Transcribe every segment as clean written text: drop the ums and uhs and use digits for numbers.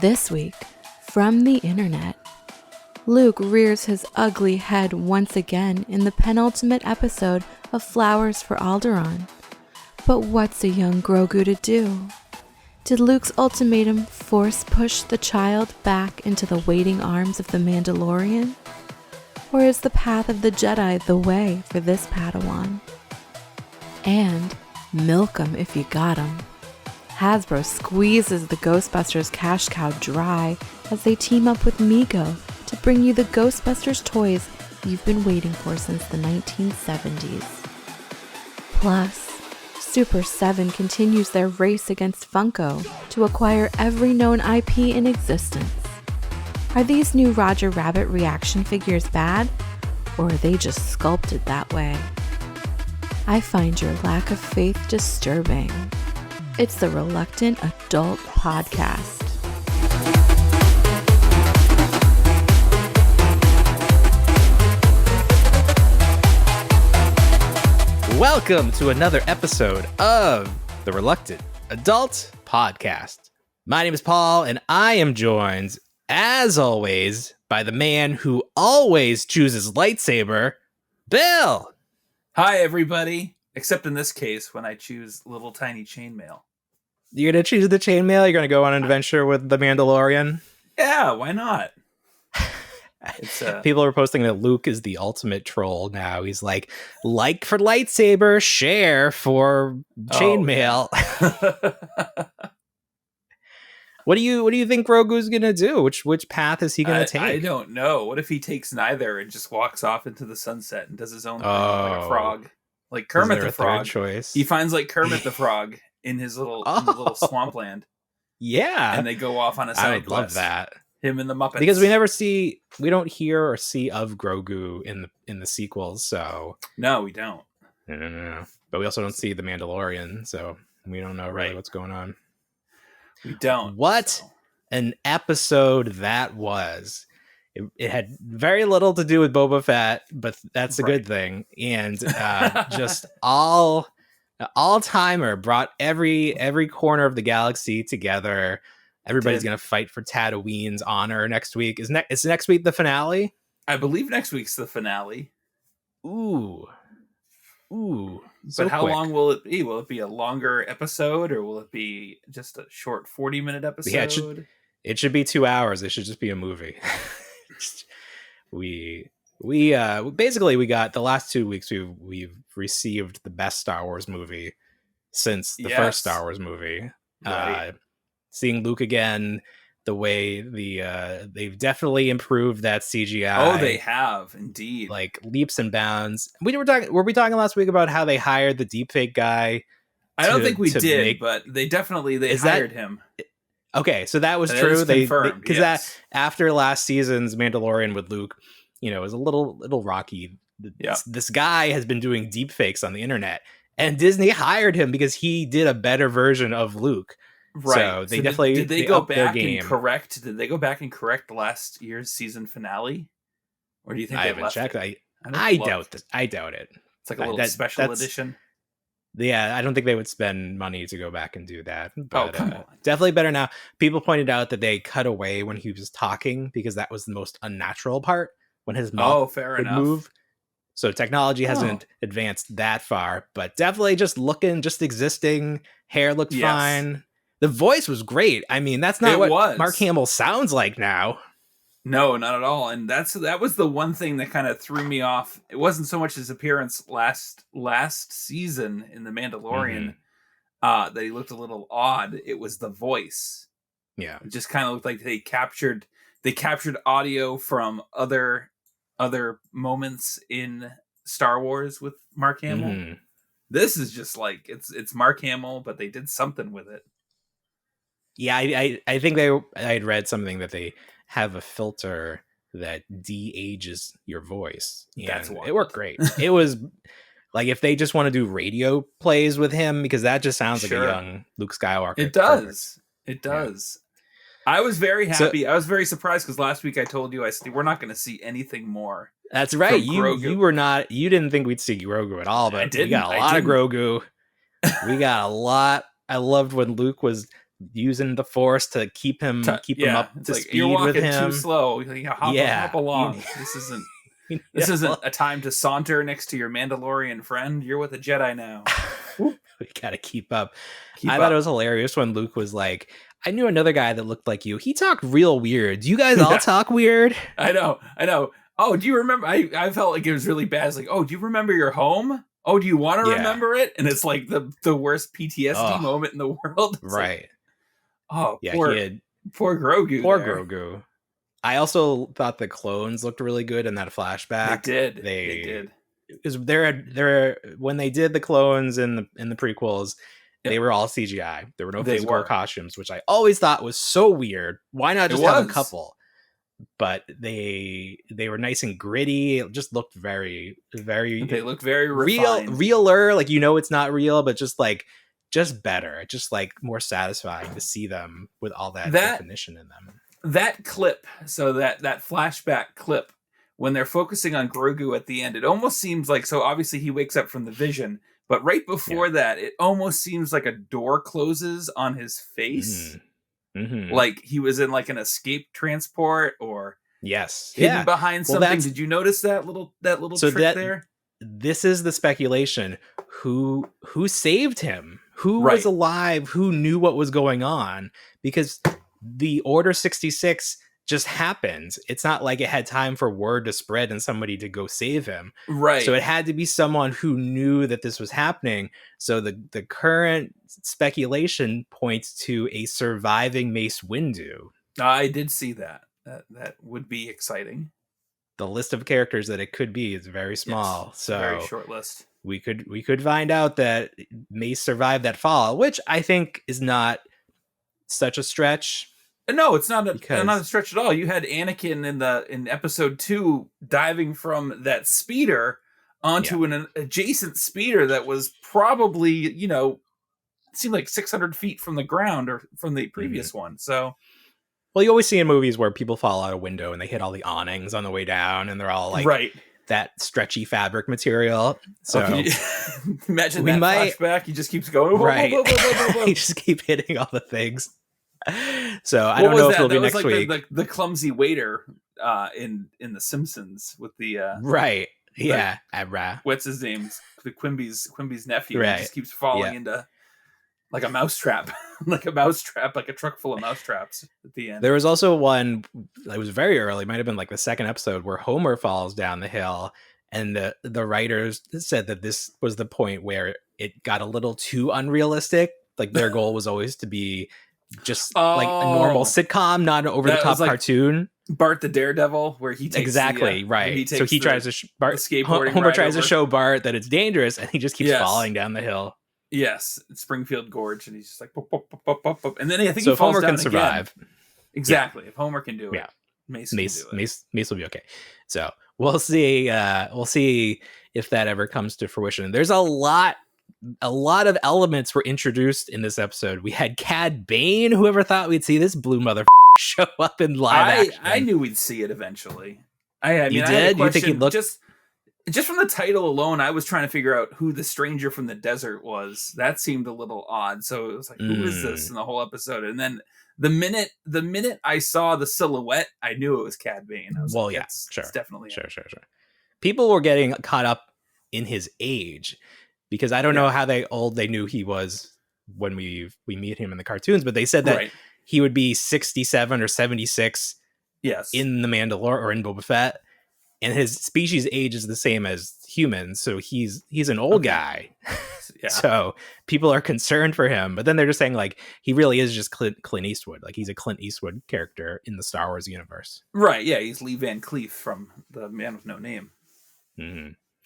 This week, from the internet, Luke rears his ugly head once again in the penultimate episode of Flowers for Alderaan. But what's a young Grogu to do? Did Luke's ultimatum force push the child back into the waiting arms of the Mandalorian? Or is the path of the Jedi the way for this Padawan? And milk 'em if you got 'em. Hasbro squeezes the Ghostbusters cash cow dry as they team up with MEGO to bring you the Ghostbusters toys you've been waiting for since the 1970s. Plus, Super 7 continues their race against Funko to acquire every known IP in existence. Are these new Roger Rabbit reaction figures bad, or are they just sculpted that way? I find your lack of faith disturbing. It's the Reluctant Adult Podcast. Welcome to another episode of the Reluctant Adult Podcast. My name is Paul, and I am joined, as always, by the man who always chooses lightsaber, Bill. Hi, everybody. Except in this case, when I choose little tiny chainmail. You're going to choose the chainmail? You're going to go on an adventure with the Mandalorian? Yeah, why not? People are posting that Luke is the ultimate troll now. He's like for lightsaber, share for chainmail. Yeah. What do you think Grogu's gonna do? Which path is he gonna take? I don't know. What if he takes neither and just walks off into the sunset and does his own thing like a frog, like Kermit the Frog? Choice? He finds like Kermit the Frog in his little swampland. Yeah, and they go off on a side I love that. Him and the Muppets, because we don't hear or see of Grogu in the sequels. So no, we don't. No. But we also don't see the Mandalorian, so we don't know really what's going on. We don't. An episode that was. It had very little to do with Boba Fett, but that's a good thing. And just all timer brought every corner of the galaxy together. Everybody's going to fight for Tatooine's honor next week. Is next week the finale? I believe next week's the finale. Ooh. But how long will it be? Will it be a longer episode, or will it be just a short 40-minute episode? Yeah, it should be 2 hours. It should just be a movie. we got the last 2 weeks we've received the best Star Wars movie since the first Star Wars movie. Right. Seeing Luke again, the way they've definitely improved that CGI. Oh, they have indeed, like leaps and bounds. Were we talking last week about how they hired the deepfake guy? I don't think we did, but they hired him. Okay, so that was true. Because that after last season's Mandalorian with Luke, it was a little rocky. Yeah. This guy has been doing deepfakes on the internet, and Disney hired him because he did a better version of Luke. Right. So they definitely did they go back and correct? Did they go back and correct last year's season finale, or do you think I haven't checked? I doubt this. I doubt it. It's like a little special edition. Yeah, I don't think they would spend money to go back and do that. But, come on. Definitely better now. People pointed out that they cut away when he was talking because that was the most unnatural part when his mouth would move. So technology hasn't advanced that far, but definitely just existing. Hair looked fine. The voice was great. I mean, that's not what Mark Hamill sounds like now. No, not at all. And that was the one thing that kind of threw me off. It wasn't so much his appearance last season in The Mandalorian that he looked a little odd. It was the voice. Yeah, it just kind of looked like they captured audio from other moments in Star Wars with Mark Hamill. Mm-hmm. This is just like it's Mark Hamill, but they did something with it. Yeah, I think I'd read something that they have a filter that de-ages your voice. That's why it worked great. It was like if they just want to do radio plays with him, because that just sounds like a young Luke Skywalker. It does. It does. Yeah. I was very happy. I was very surprised because last week I told you we're not going to see anything more. That's right. You were not. You didn't think we'd see Grogu at all, but we got a lot of Grogu. We got a lot. I loved when Luke was using the Force to keep him up to speed you're walking with him. Too slow. Hop along. This isn't a time to saunter next to your Mandalorian friend. You're with a Jedi now. We gotta keep up. I thought it was hilarious when Luke was like, I knew another guy that looked like you. He talked real weird. Do you guys all talk weird? I know. Oh, do you remember? I felt like it was really bad. It's like, oh, do you remember your home? Oh, do you want to remember it? And it's like the worst PTSD moment in the world. It's right. Like, oh, yeah, poor Grogu. Poor Grogu. I also thought the clones looked really good in that flashback. They did. Because they're when they did the clones in the prequels, they were all CGI. There were no physical costumes, which I always thought was so weird. Why not just have a couple? But they were nice and gritty. It just looked very, very. They looked very refined. realer. Like, it's not real, but just better. Just like more satisfying to see them with all that definition in them. That clip, so that flashback clip, when they're focusing on Grogu at the end, it almost seems like, so obviously he wakes up from the vision, but right before that, it almost seems like a door closes on his face. Mm-hmm. Like he was in like an escape transport or hidden behind something. Did you notice that little trick there? This is the speculation. Who saved him? Who was alive? Who knew what was going on? Because the Order 66 just happened. It's not like it had time for word to spread and somebody to go save him. Right. So it had to be someone who knew that this was happening. So the current speculation points to a surviving Mace Windu. I did see that. That would be exciting. The list of characters that it could be is very small. Yes, so very short list. We could find out that Mace survived that fall, which I think is not such a stretch. No, it's not a stretch at all. You had Anakin in episode 2 diving from that speeder onto an adjacent speeder that was probably, it seemed like 600 feet from the ground or from the previous one. So, well, you always see in movies where people fall out a window and they hit all the awnings on the way down, and they're all like that stretchy fabric material. So imagine that flashback. He just keeps going. Right. You just keep hitting all the things. So I don't know if it'll be next week. The clumsy waiter in The Simpsons with the right. Yeah. What's his name? The Quimby's nephew. He just keeps falling into like a mousetrap, like a truck full of mousetraps at the end. There was also one that was very early, might have been like the second episode, where Homer falls down the hill, and the writers said that this was the point where it got a little too unrealistic. Like their goal was always to be just like a normal sitcom, not an over-the-top cartoon. Bart the Daredevil, where he takes right. So he tries to skateboarding. Homer tries to show Bart that it's dangerous, and he just keeps falling down the hill. Yes, Springfield Gorge, and he's just like, pop, pop, pop, pop, pop. And then I think so he falls Homer down can survive. Again. Exactly. If Homer can do it, Mace can do it. Mace will be okay. So we'll see. We'll see if that ever comes to fruition. There's a lot of elements were introduced in this episode. We had Cad Bane. Whoever thought we'd see this blue mother show up in live action? I knew we'd see it eventually. I mean, you did? You think he looked just from the title alone? I was trying to figure out who the stranger from the desert was. That seemed a little odd. So it was like, who is this in the whole episode? And then the minute I saw the silhouette, I knew it was Cad Bane. I was it's definitely sure. People were getting caught up in his age, because I don't know how old they knew he was when we meet him in the cartoons, but they said that he would be 67 or 76 in the Mandalorian or in Boba Fett, and his species age is the same as humans, so he's an old guy. So people are concerned for him, but then they're just saying like he really is just Clint Eastwood. Like he's a Clint Eastwood character in the Star Wars universe. Right, yeah, he's Lee Van Cleef from the Man with No Name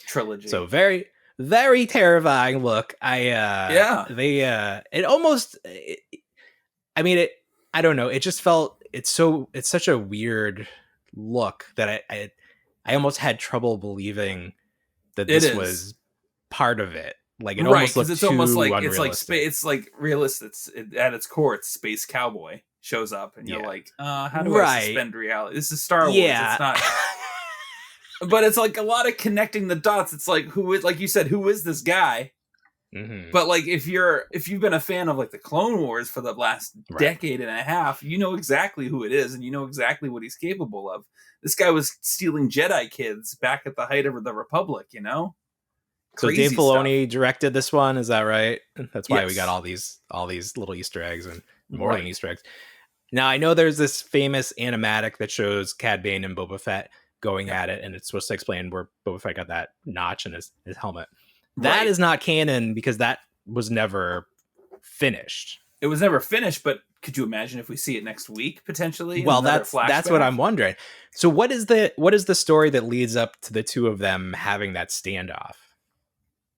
trilogy. So very, very terrifying look. I don't know. It just felt it's such a weird look that I almost had trouble believing that this was part of it. Like it almost looked too unrealistic. It's like realistic. At its core, it's Space Cowboy shows up, and you're like, how do I suspend reality? This is Star Wars. Yeah. It's not. But it's like a lot of connecting the dots. It's like, who is, like you said, who is this guy? But like if you've been a fan of like the Clone Wars for the last decade and a half, you know exactly who it is and you know exactly what he's capable of. This guy was stealing Jedi kids back at the height of the Republic, you know? So Dave Filoni directed this one, is that right? That's why we got all these little Easter eggs and more than Easter eggs. Now I know there's this famous animatic that shows Cad Bane and Boba Fett going at it, and it's supposed to explain where Boba Fett got that notch in his helmet. That is not canon because that was never finished. It was never finished, but could you imagine if we see it next week potentially? Well, that's what I'm wondering. So what is the story that leads up to the two of them having that standoff?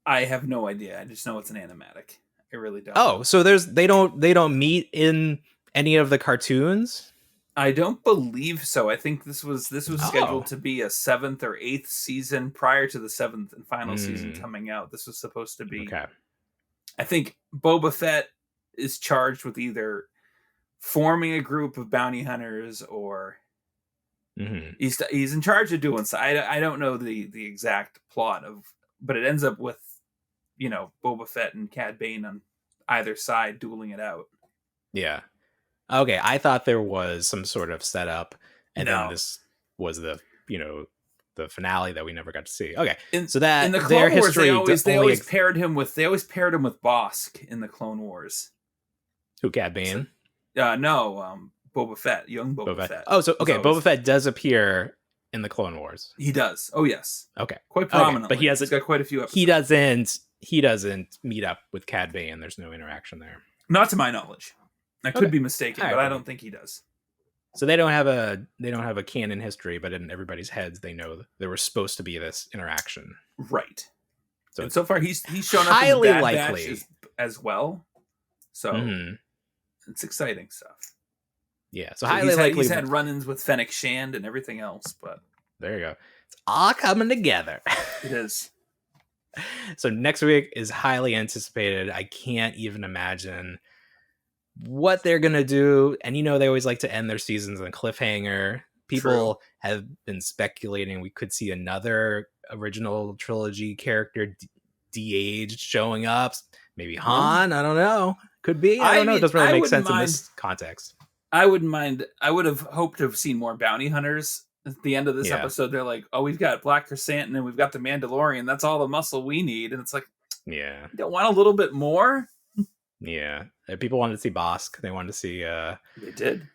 I have no idea. I just know it's an animatic. I really don't. Oh, so they don't meet in any of the cartoons? I don't believe so. I think this was scheduled to be a 7th or 8th season prior to the 7th and final season coming out. This was supposed to be. Okay. I think Boba Fett is charged with either forming a group of bounty hunters or he's in charge of doing so. I don't know the exact plot but it ends up with, you know, Boba Fett and Cad Bane on either side dueling it out. Yeah. Okay, I thought there was some sort of setup, and then this was the finale that we never got to see. Okay, so that in the Clone Wars, they always paired him with Bossk in the Clone Wars. Who, Cad Bane? No, Boba Fett, young Boba Fett. Oh, so okay, Boba Fett does appear in the Clone Wars. He does. Oh, yes. Okay, quite prominently. But he's got quite a few episodes. He doesn't meet up with Cad Bane. There's no interaction there, not to my knowledge. I could be mistaken, but I don't think he does. So they don't have a canon history, but in everybody's heads, they know there was supposed to be this interaction, right? So far, he's shown up highly in Bad Batch as well. So it's exciting stuff. Yeah, so highly likely he's had run-ins with Fennec Shand and everything else. But there you go, it's all coming together. It is. So next week is highly anticipated. I can't even imagine what they're gonna do, and they always like to end their seasons on a cliffhanger. People have been speculating we could see another original trilogy character de-aged showing up, maybe Han. I don't know, could be. I don't know. It doesn't really make sense in this context. I wouldn't mind. I would have hoped to have seen more bounty hunters at the end of this episode. They're like, oh, we've got Black Chrysanthemum and we've got the Mandalorian, that's all the muscle we need. And it's like, you don't want a little bit more? Yeah, people wanted to see Bossk. They wanted to see. They did.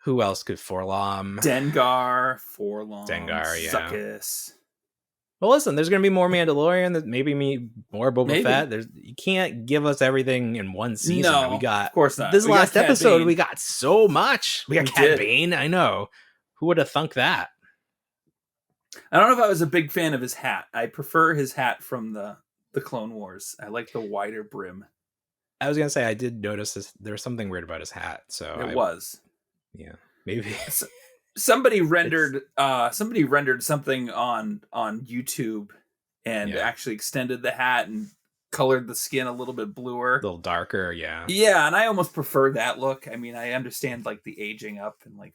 Who else could Dengar, yeah. Zuckuss. Well, listen, there's going to be more Mandalorian. Maybe more Boba Fett. You can't give us everything in one season. No, of course not. This last episode, we got so much. We got Cad Bane. I know. Who would have thunk that? I don't know if I was a big fan of his hat. I prefer his hat from the Clone Wars. I like the wider brim. I was gonna say I did notice this. There was something weird about his hat. So yeah, maybe somebody rendered something on YouTube and actually extended the hat and colored the skin a little bit bluer, a little darker. Yeah, and I almost prefer that look. I mean, I understand like the aging up and like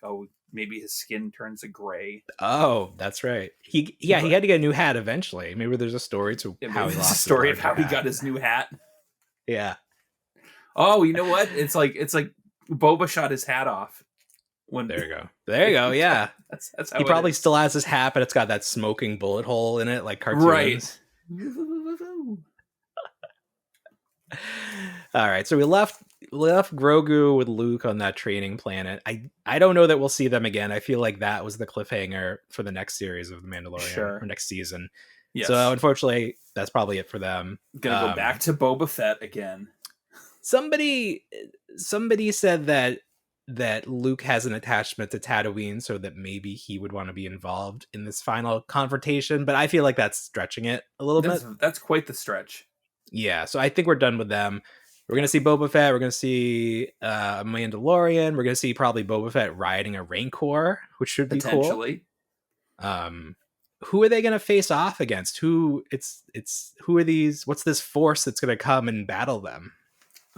maybe his skin turns a gray. Oh, that's right. He had to get a new hat eventually. Maybe there's a story to how he lost. A story of how he got his new hat. Yeah. Oh, you know what? It's like Boba shot his hat off. There you go. Yeah, that's how he probably still has his hat, but it's got that smoking bullet hole in it, like cartoons. Right. All right. So we left Grogu with Luke on that training planet. I don't know that we'll see them again. I feel like that was the cliffhanger for the next series of The Mandalorian or next season. Yes. So unfortunately, that's probably it for them. Gonna go back to Boba Fett again. Somebody said that Luke has an attachment to Tatooine, so that maybe he would want to be involved in this final confrontation. But I feel like that's stretching it a little bit. That's quite the stretch. Yeah, so I think we're done with them. We're going to see Boba Fett. We're going to see a Mandalorian. We're going to see probably Boba Fett riding a Rancor, which should be potentially cool. Who are they going to face off against? Who are these? What's this force that's going to come and battle them?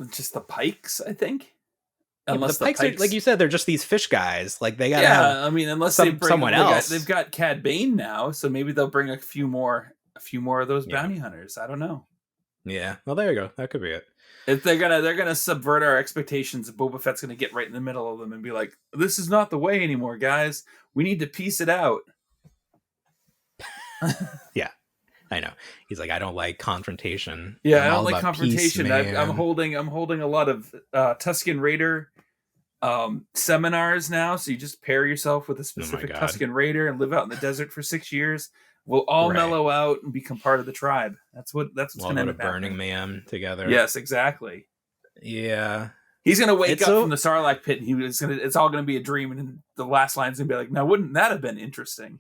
Just the Pikes, I think. Unless the Pikes are, like you said, they're just these fish guys. Like they gotta have. I mean, unless they bring someone else. They've got Cad Bane now, so maybe they'll bring a few more of those bounty hunters. I don't know. Yeah. Well, there you go. That could be it. If they're gonna subvert our expectations, Boba Fett's gonna get right in the middle of them and be like, "This is not the way anymore, guys. We need to piece it out." Yeah, I know. He's like, I don't like confrontation. Yeah, I'm I all don't like about confrontation. peace, I'm man." holding a lot of Tusken Raider seminars now. So you just pair yourself with a specific God. Tusken Raider and live out in the desert for 6 years. We'll all Right. mellow out and become part of the tribe. That's what's We'll going to go end to up Burning happening. Man together. Yes, exactly. Yeah. He's gonna wake It's up so- from the Sarlacc pit, and it's all gonna be a dream, and then the last line's gonna be like, "Now, wouldn't that have been interesting?"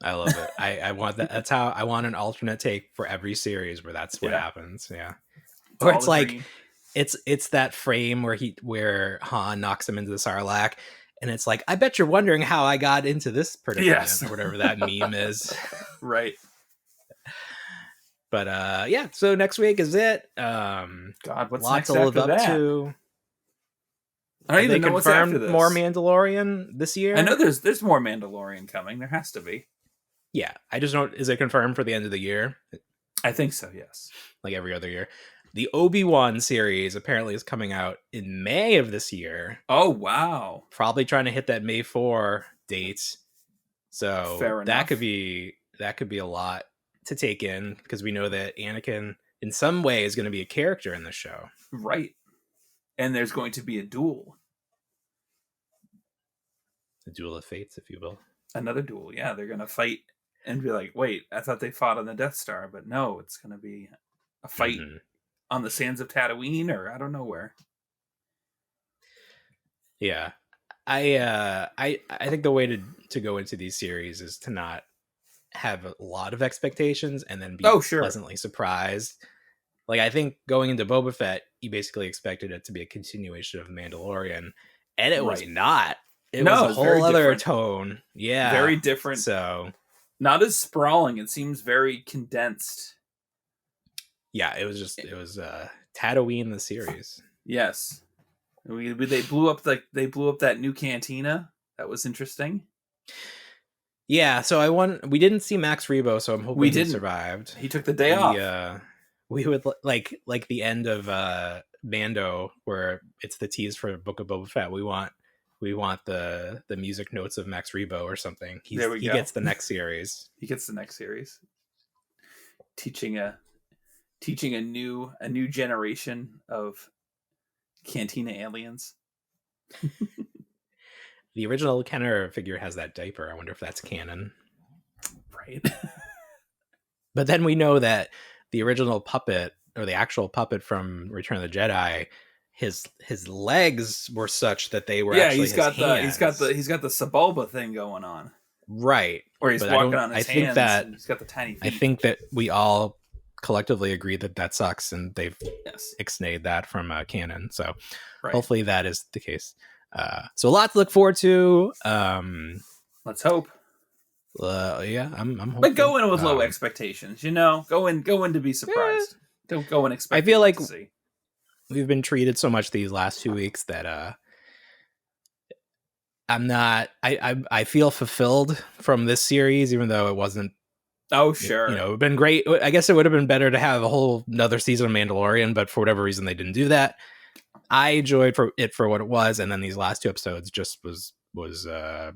I love it. I want that. That's how I want an alternate take for every series where that's what happens. Yeah. Or all it's a like dream. it's that frame where Han knocks him into the Sarlacc, and it's like, I bet you're wondering how I got into this predicament, Yes. or whatever that meme is. Right. But yeah, so next week is it. God, what's Lot next to live after up that? to. I don't Have they even know what's after confirmed this. more Mandalorian this year? I know there's more Mandalorian coming. There has to be. Yeah, I just don't. Is it confirmed for the end of the year? I think so. Yes. Like every other year. The Obi-Wan series apparently is coming out in May of this year. Oh wow. Probably trying to hit that May 4 date. So Fair that enough. could be a lot to take in, because we know that Anakin in some way is going to be a character in the show. Right. And there's going to be a duel. The duel of fates, if you will. Another duel. Yeah, they're gonna fight and be like, "Wait, I thought they fought on the Death Star, but no, it's gonna be a fight Mhm. on the sands of Tatooine, or I don't know where." Yeah. I think the way to go into these series is to not have a lot of expectations and then be pleasantly surprised. Like, I think going into Boba Fett, you basically expected it to be a continuation of Mandalorian, and it was not. It was a whole other tone. Yeah. Very different. So Not as sprawling. It seems very condensed. yeah, it was Tatooine the series. Yes. They blew up that new cantina. That was interesting. Yeah, so we didn't see Max Rebo, so I'm hoping he survived. He took the day off. We would like the end of Mando, where it's the tease for Book of Boba Fett. We want the music notes of Max Rebo or something. He gets the next series. He gets the next series. Teaching a new generation of Cantina aliens. The original Kenner figure has that diaper. I wonder if that's canon. Right. But then we know that the original puppet, or the actual puppet from Return of the Jedi, his legs were such that they were actually he's got hands. he's got the Sebulba thing going on. Right. Or he's walking on his hands. And he's got the tiny feet. I think that we all collectively agree that sucks, and they've ixnayed that from canon. So hopefully that is the case. So a lot to look forward to. Let's hope. Yeah, I'm hoping. But go in with low expectations. Go in to be surprised. Don't go and expect. I feel like to see. We've been treated so much these last 2 weeks that I'm not. I feel fulfilled from this series, even though it wasn't. Oh sure. It would have been great. I guess it would have been better to have a whole another season of Mandalorian, but for whatever reason they didn't do that. I enjoyed it for what it was, and then these last 2 episodes just was a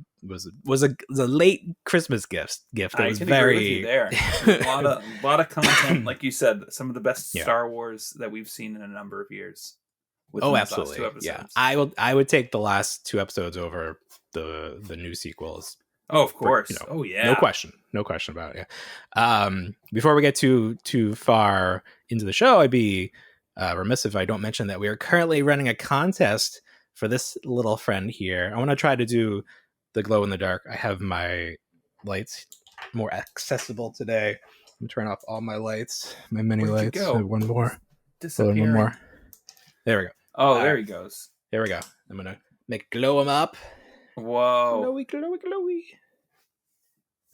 late Christmas gift. It was agree with you there. a lot of content, like you said, some of the best Star Wars that we've seen in a number of years. Absolutely. Yeah, I would take the last 2 episodes over the new sequels. Oh, of course. No question about it. Yeah. Before we get too far into the show, I'd be remiss if I don't mention that we are currently running a contest for this little friend here. I want to try to do the glow in the dark. I have my lights more accessible today. I'm turning off all my lights, my mini lights. One more. One more. There we go. Oh, there he goes. There we go. I'm gonna glow him up. Whoa. Glowy.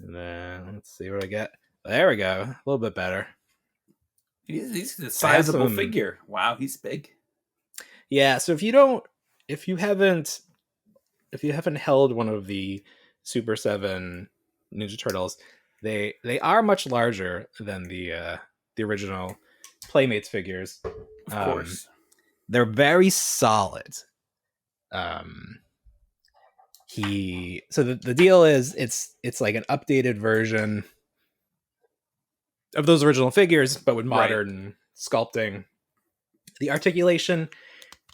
And then let's see what I get. There we go. A little bit better. He's a sizable figure. Wow, he's big. Yeah, so if you haven't held one of the Super 7 Ninja Turtles, they are much larger than the original Playmates figures. Of course. They're very solid. So the deal is it's like an updated version of those original figures, but with modern sculpting. The articulation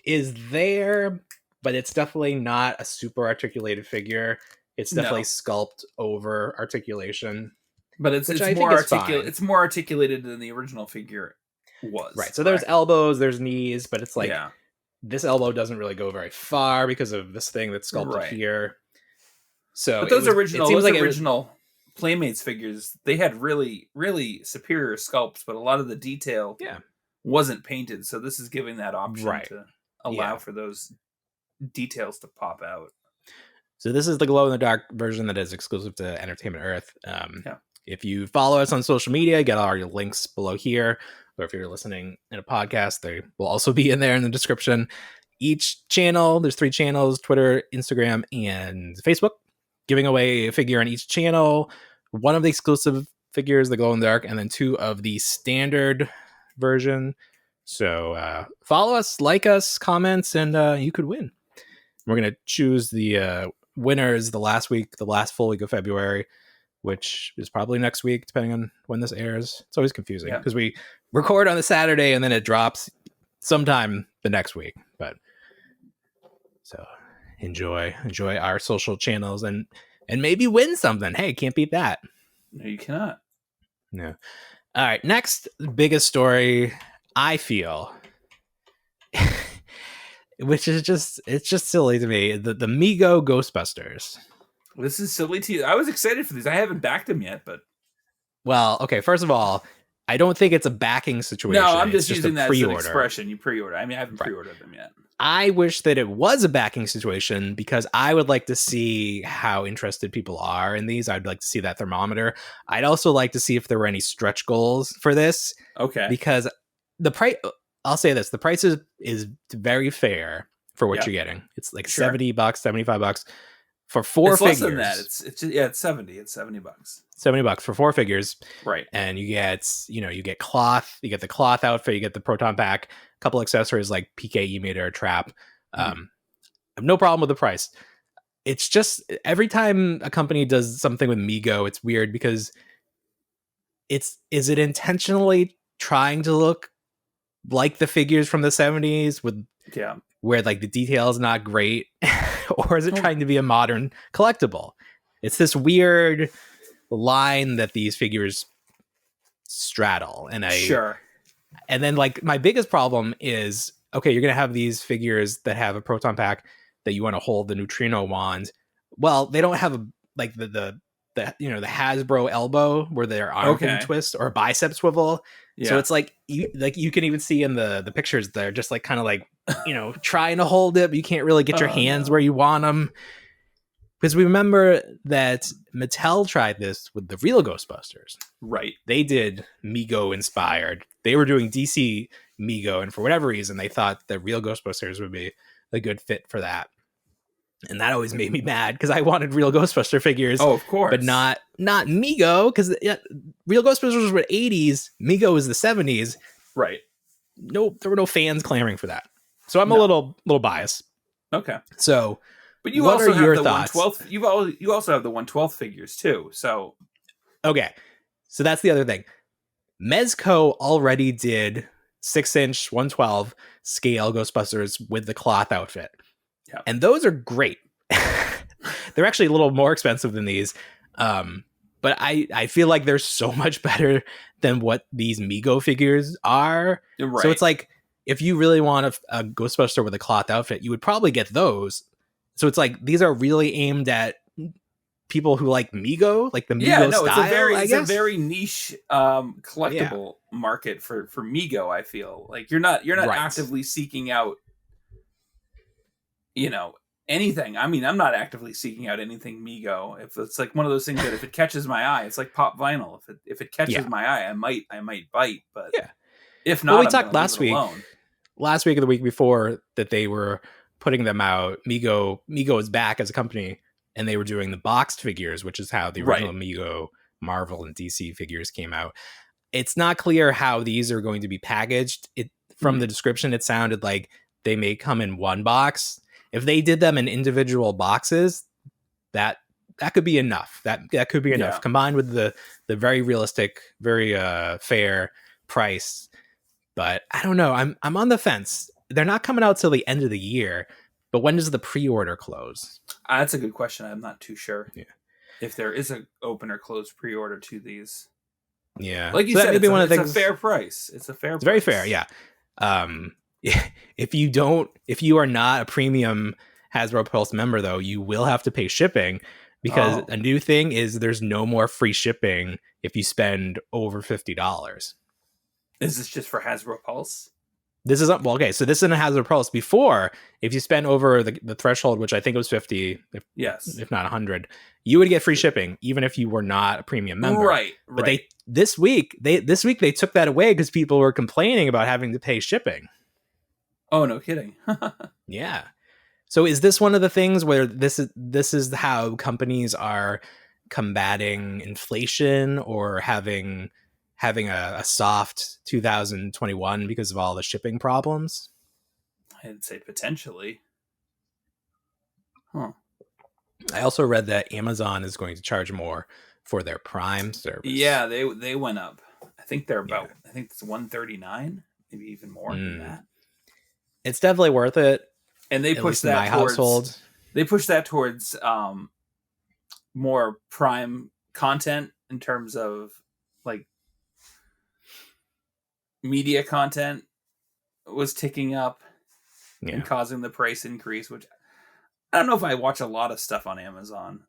is there, but it's definitely not a super articulated figure. It's definitely sculpt over articulation. But it's more articulated. It's more articulated than the original figure was. Right. So there's elbows, there's knees, but it's like this elbow doesn't really go very far because of this thing that's sculpted here. So but those original Playmates figures, they had really, really superior sculpts, but a lot of the detail wasn't painted. So this is giving that option to allow for those details to pop out. So this is the glow-in-the-dark version that is exclusive to Entertainment Earth. If you follow us on social media, get all your links below here. Or if you're listening in a podcast, they will also be in there in the description. Each channel, there's 3 channels, Twitter, Instagram, and Facebook, giving away a figure on each channel. 1 of the exclusive figures, the glow-in-the-dark, and then 2 of the standard version. So follow us, like us, comments, and you could win. We're going to choose the winners the last full week of February, which is probably next week, depending on when this airs. It's always confusing because we record on the Saturday and then it drops sometime the next week. But so enjoy our social channels and maybe win something. Hey, can't beat that. No, you cannot. No. All right. Next, biggest story, I feel, which is just silly to me. The MEGO Ghostbusters. This is silly to you. I was excited for these. I haven't backed them yet, but okay. First of all, I don't think it's a backing situation. No, I'm just using that as an expression. You pre-order. I mean, I haven't pre-ordered them yet. I wish that it was a backing situation because I would like to see how interested people are in these. I'd like to see that thermometer. I'd also like to see if there were any stretch goals for this. Okay. Because the price, I'll say this, the price is very fair for what you're getting. It's like $70, $75 for 4 figures. Less than that. It's 70. It's $70. $70 for 4 figures. Right. And you get cloth, you get the cloth outfit, you get the proton pack, a couple accessories like PKE meter, trap. I have no problem with the price. It's just every time a company does something with MEGO, it's weird because is it intentionally trying to look like the figures from the 70s with where like the detail is not great, or is it trying to be a modern collectible? It's this weird line that these figures straddle, and and then like my biggest problem is, okay, you're gonna have these figures that have a proton pack that you want to hold the neutrino wand. Well, they don't have the Hasbro elbow where their arm can twist, or a bicep swivel. So it's like you can even see in the pictures, they're just like kind of like trying to hold it, but you can't really get your hands where you want them. Because we remember that Mattel tried this with the real Ghostbusters. Right. They did MEGO inspired. They were doing DC MEGO, and for whatever reason, they thought that real Ghostbusters would be a good fit for that. And that always made me mad because I wanted real Ghostbuster figures. Oh, of course. But not MEGO, because real Ghostbusters were 80s. MEGO was the 70s. Right. No, there were no fans clamoring for that. So I'm a little biased. Okay. So, but you what also are have your the thoughts? 1/12. You also have the 1/12 figures too. So, okay. So that's the other thing. Mezco already did 6-inch 1/12 scale Ghostbusters with the cloth outfit. Yeah. And those are great. They're actually a little more expensive than these. But I feel like they're so much better than what these MEGO figures are. Right. So it's like, if you really want a Ghostbuster with a cloth outfit, you would probably get those. So it's like, these are really aimed at people who like MEGO, like the MEGO style. It's a very niche collectible market for MEGO. I feel like you're not actively seeking out anything. I mean, I'm not actively seeking out anything MEGO. If it's like one of those things that if it catches my eye, it's like pop vinyl. If it catches my eye, I might bite. But if not, we talked last week or the week before that they were putting them out. MEGO is back as a company, and they were doing the boxed figures, which is how the original MEGO Marvel and DC figures came out. it's not clear how these are going to be packaged. From the description, it sounded like they may come in one box. If they did them in individual boxes, that could be enough. That could be enough, combined with the very realistic, very fair price. But I don't know. I'm on the fence. They're not coming out till the end of the year. But when does the pre-order close? That's a good question. I'm not too sure. Yeah. If there is a open or closed pre-order to these. Yeah. Like you said, it's a fair price. It's a fair price. Very fair, yeah. If you are not a premium Hasbro Pulse member, though, you will have to pay shipping, because a new thing is there's no more free shipping if you spend over $50. Is this just for Hasbro Pulse? This isn't, well, okay, so this isn't a Hasbro Pulse. Before, if you spend over the threshold, which I think was 50, if not 100, you would get free shipping, even if you were not a premium member. Right. But this week they took that away because people were complaining about having to pay shipping. Oh, no kidding. Yeah. So is this one of the things where this is how companies are combating inflation, or having a soft 2021 because of all the shipping problems? I'd say potentially. Huh. I also read that Amazon is going to charge more for their Prime service. Yeah, they went up. I think they're about, I think it's $139, maybe even more than that. It's definitely worth it. And they push that towards household. They push that towards more Prime content in terms of like media content was ticking up and causing the price increase, which I don't know if I watch a lot of stuff on Amazon.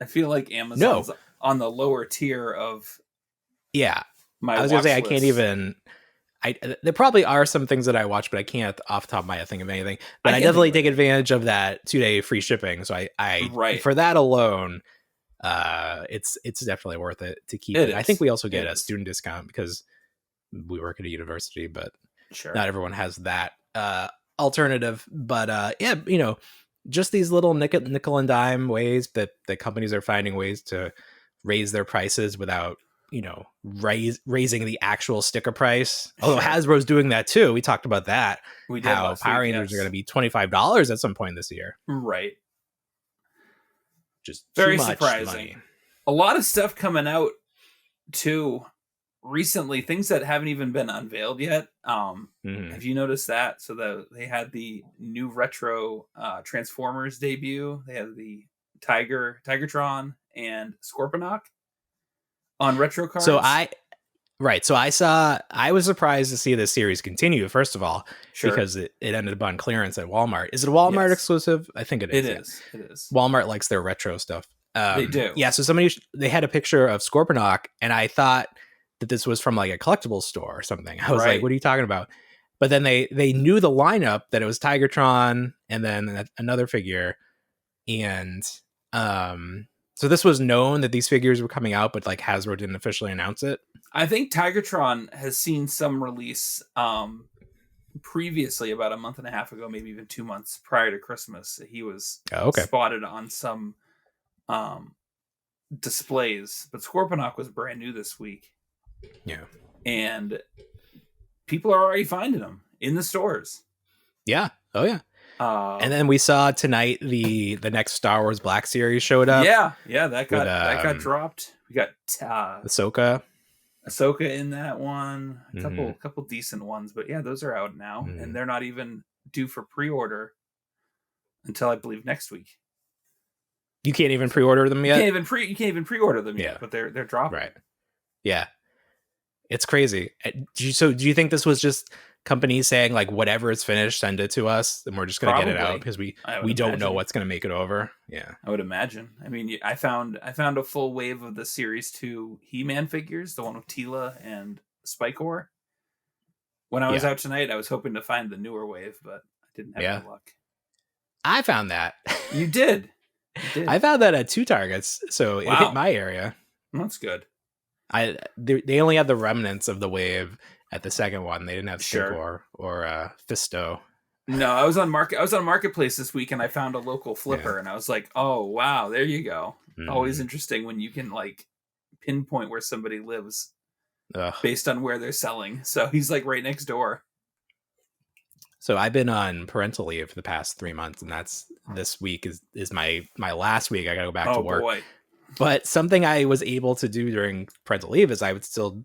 I feel like Amazon's on the lower tier of my I was gonna say list. I can't even there probably are some things that I watch, but I can't off the top of my head think of anything. But I definitely take advantage of that 2-day free shipping. So I for that alone, it's definitely worth it to keep it. I think we also get a student discount because we work at a university, but not everyone has that alternative. But just these little nickel and dime ways that companies are finding ways to raise their prices without raising the actual sticker price. Although Hasbro's doing that too. We talked about that. We did. How Power Rangers are going to be $25 at some point this year. Right. Just very too much surprising. Money. A lot of stuff coming out too recently, things that haven't even been unveiled yet. Have you noticed that? So they had the new retro Transformers debut. They had the Tigertron and Scorponok on retro cards. So I was surprised to see this series continue, first of all, because it ended up on clearance at Walmart. Is it a Walmart exclusive? I think it is. It is. Walmart likes their retro stuff. They do. Yeah, so they had a picture of Scorponok, and I thought that this was from like a collectibles store or something. I was like, what are you talking about? But then they knew the lineup, that it was Tigertron and then another figure. And so this was known that these figures were coming out, but like Hasbro didn't officially announce it. I think Tigertron has seen some release previously, about a month and a half ago, maybe even 2 months prior to Christmas. He was spotted on some displays, but Scorponok was brand new this week. Yeah. And people are already finding them in the stores. Yeah. Oh, yeah. And then we saw tonight the next Star Wars Black Series showed up. Yeah, that got dropped. We got Ahsoka in that one. A couple decent ones, but yeah, those are out now, and they're not even due for pre-order until I believe next week. You can't even pre-order them yet. You can't even pre-order them yet, but they're dropping. Right. Yeah. It's crazy. So do you think this was just companies saying like, whatever is finished, send it to us, and we're just going to get it out because we don't know what's going to make it over? Yeah, I would imagine. I mean, I found a full wave of the Series 2 He-Man figures, the one with Teela and Spikor. When I was out tonight, I was hoping to find the newer wave, but I didn't have any luck. I found that. You did. I found that at 2 Targets, so it hit my area. That's good. They only had the remnants of the wave at the second one. They didn't have Spikor or Fisto. No, I was on Marketplace this week, and I found a local flipper, and I was like, "Oh wow, there you go." Always interesting when you can like pinpoint where somebody lives. Ugh. based on where they're selling. So he's like right next door. So I've been on parental leave for the past 3 months, and this week is my last week. I gotta go back to work. Boy. But something I was able to do during parental leave is I would still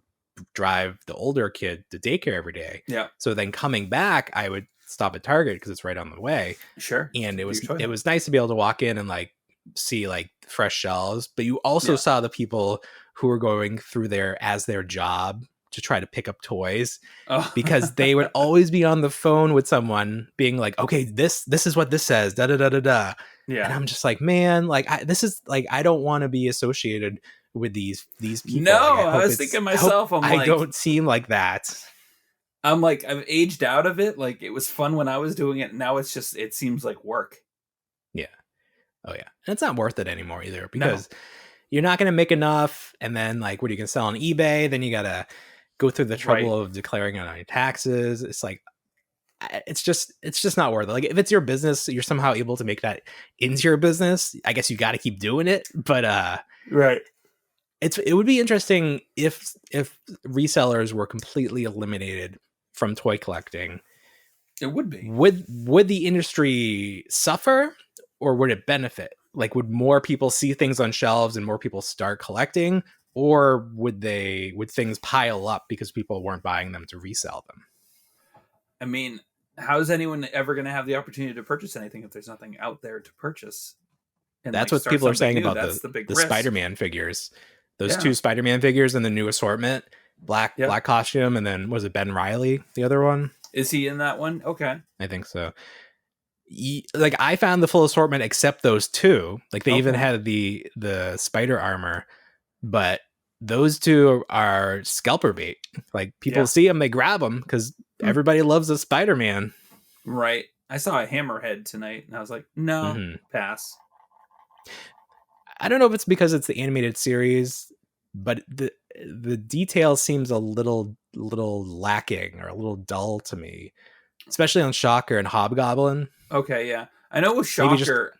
drive the older kid to daycare every day. Yeah. So then coming back, I would stop at Target because it's right on the way. Sure. And it was nice to be able to walk in and like see like fresh shelves. But you also saw the people who were going through there as their job to try to pick up toys, because they would always be on the phone with someone being like, okay, this is what this says, da da da da da. Yeah. And I'm just like, man, like I don't want to be associated with these people. No, like, I was thinking myself, I don't seem like that. I'm like, I've aged out of it. Like, it was fun when I was doing it. Now it's just, it seems like work. Yeah. Oh yeah. And it's not worth it anymore either, because you're not going to make enough. And then like, what are you going to sell on eBay? Then you got to go through the trouble of declaring it on your taxes. It's like, it's just not worth it. Like, if it's your business, you're somehow able to make that into your business, I guess you got to keep doing it. But right. It would be interesting if resellers were completely eliminated from toy collecting. It would be. Would the industry suffer, or would it benefit? Like, would more people see things on shelves and more people start collecting, or would things pile up because people weren't buying them to resell them? I mean, how is anyone ever going to have the opportunity to purchase anything if there's nothing out there to purchase? And that's like, what people are saying new. about the Spider-Man figures. Those 2 Spider-Man figures in the new assortment, black costume, and then was it Ben Reilly, the other one? Is he in that one? Okay, I think so. Like, I found the full assortment except those 2. Like, they even had the spider armor, but those 2 are scalper bait. Like, people see them, they grab them because everybody loves a Spider-Man. Right. I saw a Hammerhead tonight, and I was like, no, pass. I don't know if it's because it's the animated series, but the detail seems a little lacking or a little dull to me, especially on Shocker and Hobgoblin. Okay, yeah. I know with Shocker,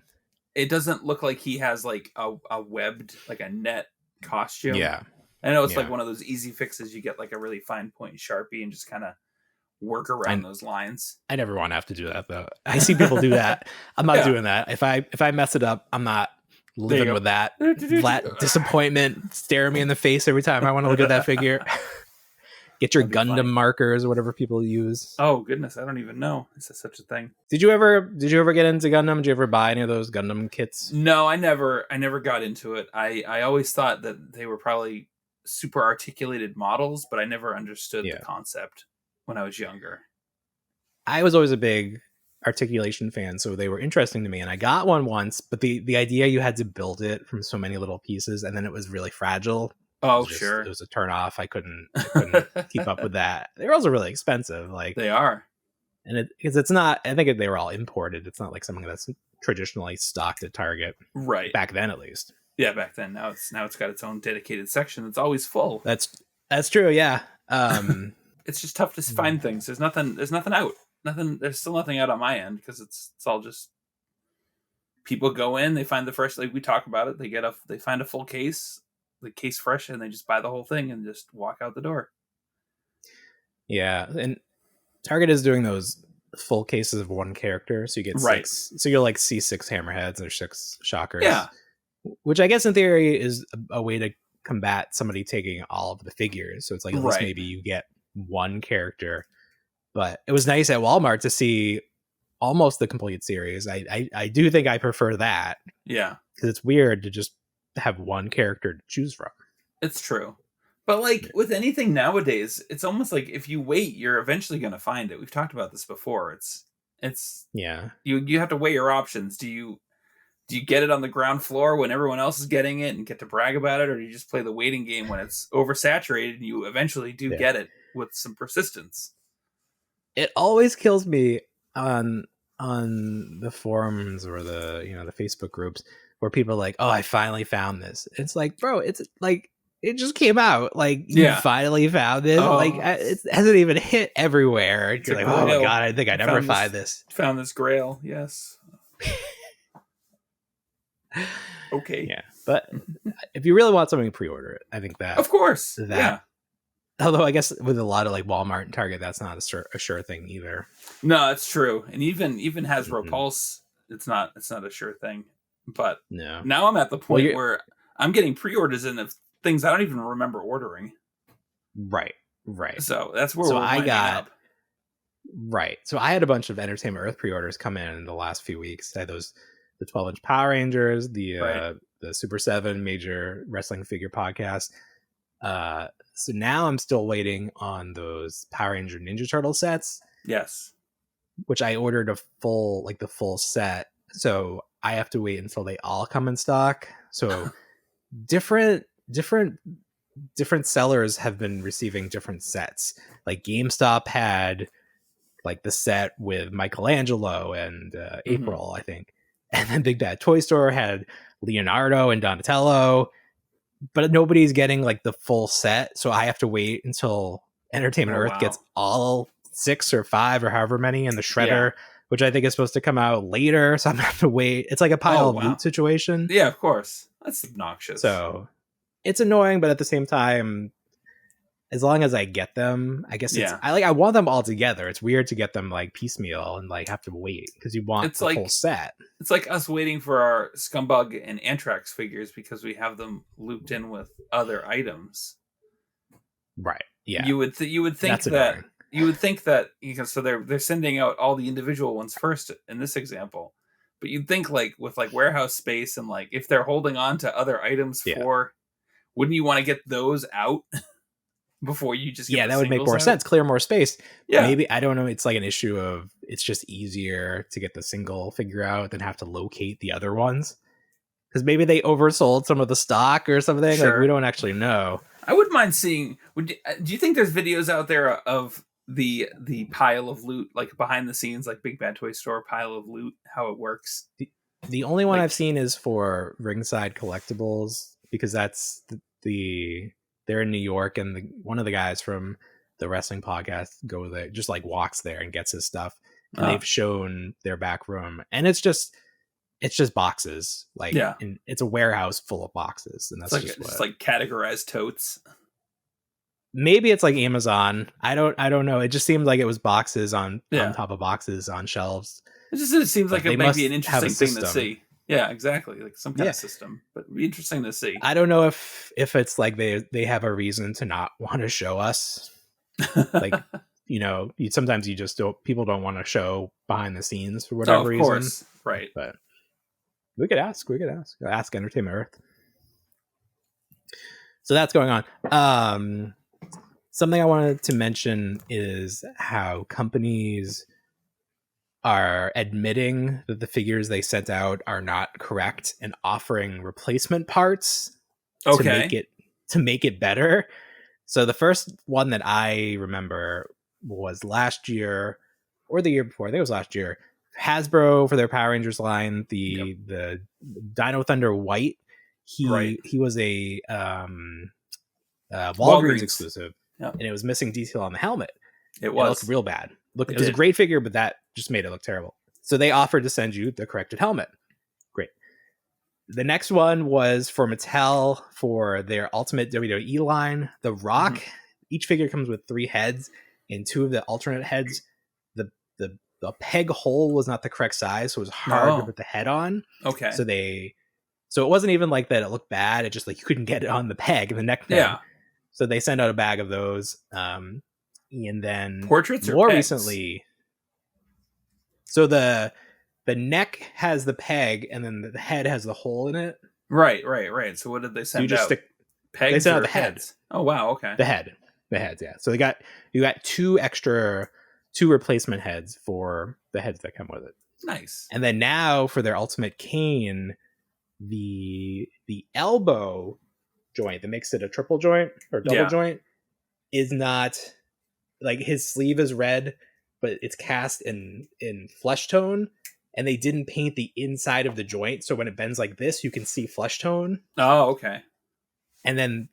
it doesn't look like he has like a webbed, like a net costume. Yeah. I know it's like one of those easy fixes. You get like a really fine point Sharpie and just kind of work around those lines. I never want to have to do that though. I see people do that. I'm not doing that. If I mess it up, I'm not living with that disappointment staring me in the face every time I want to look at that figure. Get your Gundam markers or whatever people use. Oh goodness, I don't even know. Is there such a thing? Did you ever get into Gundam? Did you ever buy any of those Gundam kits? No, I never got into it. I always thought that they were probably super articulated models, but I never understood the concept when I was younger. I was always a big articulation fan, so they were interesting to me, and I got one once, but the idea you had to build it from so many little pieces and then it was really fragile. It was a turn off. I couldn't keep up with that. They're also really expensive. Like, they are. And because it's not, I think they were all imported. It's not like something that's traditionally stocked at Target. Right. Back then, at least. Yeah, back then. Now it's got its own dedicated section. It's always full. That's true. Yeah. It's just tough to find things. There's nothing out. There's still nothing out on my end because it's all just people go in, they find the first, like we talk about it, they find a full case, the case fresh, and they just buy the whole thing and just walk out the door. Yeah, and Target is doing those full cases of one character, so you get 6. So you'll like see 6 Hammerheads or 6 Shockers. Yeah, which I guess in theory is a way to combat somebody taking all of the figures. So it's like at least maybe you get one character. But it was nice at Walmart to see almost the complete series. I do think I prefer that. Yeah, because it's weird to just have one character to choose from. It's true. But like with anything nowadays, it's almost like if you wait, you're eventually going to find it. We've talked about this before. It's you have to weigh your options. Do you get it on the ground floor when everyone else is getting it and get to brag about it, or do you just play the waiting game when it's oversaturated and you eventually do get it with some persistence? It always kills me on the forums or the Facebook groups where people are like, "Oh, I finally found this." It's like, bro, it's like it just came out. Like, you finally found this. Oh. Like, it hasn't even hit everywhere. It's like, oh my god, I think I never find this. Found this grail, yes. Okay. Yeah, but if you really want something, pre-order it. I think that, of course, Although I guess with a lot of like Walmart and Target, that's not a sure thing either. No, it's true. And even Hasbro Pulse, it's not a sure thing. But no. Now I'm at the point where I'm getting pre-orders in of things I don't even remember ordering. Right. So that's where we're winding up. Right. So I had a bunch of Entertainment Earth pre-orders come in the last few weeks. I had the 12-inch Power Rangers, the Super 7 major wrestling figure podcast. So now I'm still waiting on those Power Ranger Ninja Turtle sets. Yes. Which I ordered the full set. So I have to wait until they all come in stock. So different sellers have been receiving different sets. Like GameStop had like the set with Michelangelo and April, I think. And then Big Bad Toy Store had Leonardo and Donatello. But nobody's getting like the full set. So I have to wait until Entertainment Earth gets all 6 or 5 or however many in the shredder, which I think is supposed to come out later. So I'm going to have to wait. It's like a pile of loot situation. Yeah, of course. That's obnoxious. So it's annoying, but at the same time, as long as I get them, I guess I want them all together. It's weird to get them like piecemeal and like have to wait because you want the full set. It's like us waiting for our Scumbug and Anthrax figures because we have them looped in with other items. Right. Yeah. You would think that so they're sending out all the individual ones first in this example. But you'd think like with like warehouse space and like if they're holding on to other items wouldn't you want to get those out? Before you just get that would make more sense. Clear more space. Yeah, maybe I don't know. It's like an issue of it's just easier to get the single figure out than have to locate the other ones because maybe they oversold some of the stock or something. Sure. Like we don't actually know. I wouldn't mind seeing. Do you think there's videos out there of the pile of loot, like behind the scenes, like Big Bad Toy Store pile of loot, how it works? The only one I've seen is for Ringside Collectibles because that's they're in New York, and one of the guys from the wrestling podcast go there, just like walks there and gets his stuff. And they've shown their back room, and it's just boxes. Like, and it's a warehouse full of boxes, and that's it's like categorized totes. Maybe it's like Amazon. I don't know. It just seemed like it was boxes on top of boxes on shelves. It seems like it might be an interesting thing to see. Yeah, exactly. Like some kind of system, but it'd be interesting to see. I don't know if it's like they have a reason to not want to show us. Like, sometimes people don't want to show behind the scenes for whatever reason. Of course. Right. But we could ask Entertainment Earth. So that's going on. Something I wanted to mention is how companies are admitting that the figures they sent out are not correct and offering replacement parts to make it better. So the first one that I remember was last year or the year before. I think it was last year. Hasbro for their Power Rangers line, the Dino Thunder White. He was a Walgreens exclusive, and it was missing detail on the helmet. It looked real bad. It was a great figure, but that just made it look terrible. So they offered to send you the corrected helmet. Great. The next one was for Mattel for their Ultimate WWE line. The Rock. Mm-hmm. Each figure comes with 3 heads, and 2 of the alternate heads. The peg hole was not the correct size, so it was hard to put the head on. Okay. So it wasn't even like that it looked bad. It just like you couldn't get it on the peg, the neck peg. Yeah. So they sent out a bag of those. And then portraits more recently, so the neck has the peg and then the head has the hole in it. Right. So what did they send out? Pegs. They sent out the heads. Oh wow, okay. The heads, yeah. So you got 2 replacement heads for the heads that come with it. Nice. And then now for their Ultimate Cane, the elbow joint that makes it a triple joint or double joint is not. Like his sleeve is red, but it's cast in flesh tone, and they didn't paint the inside of the joint, so when it bends like this, you can see flesh tone. Oh, okay. And then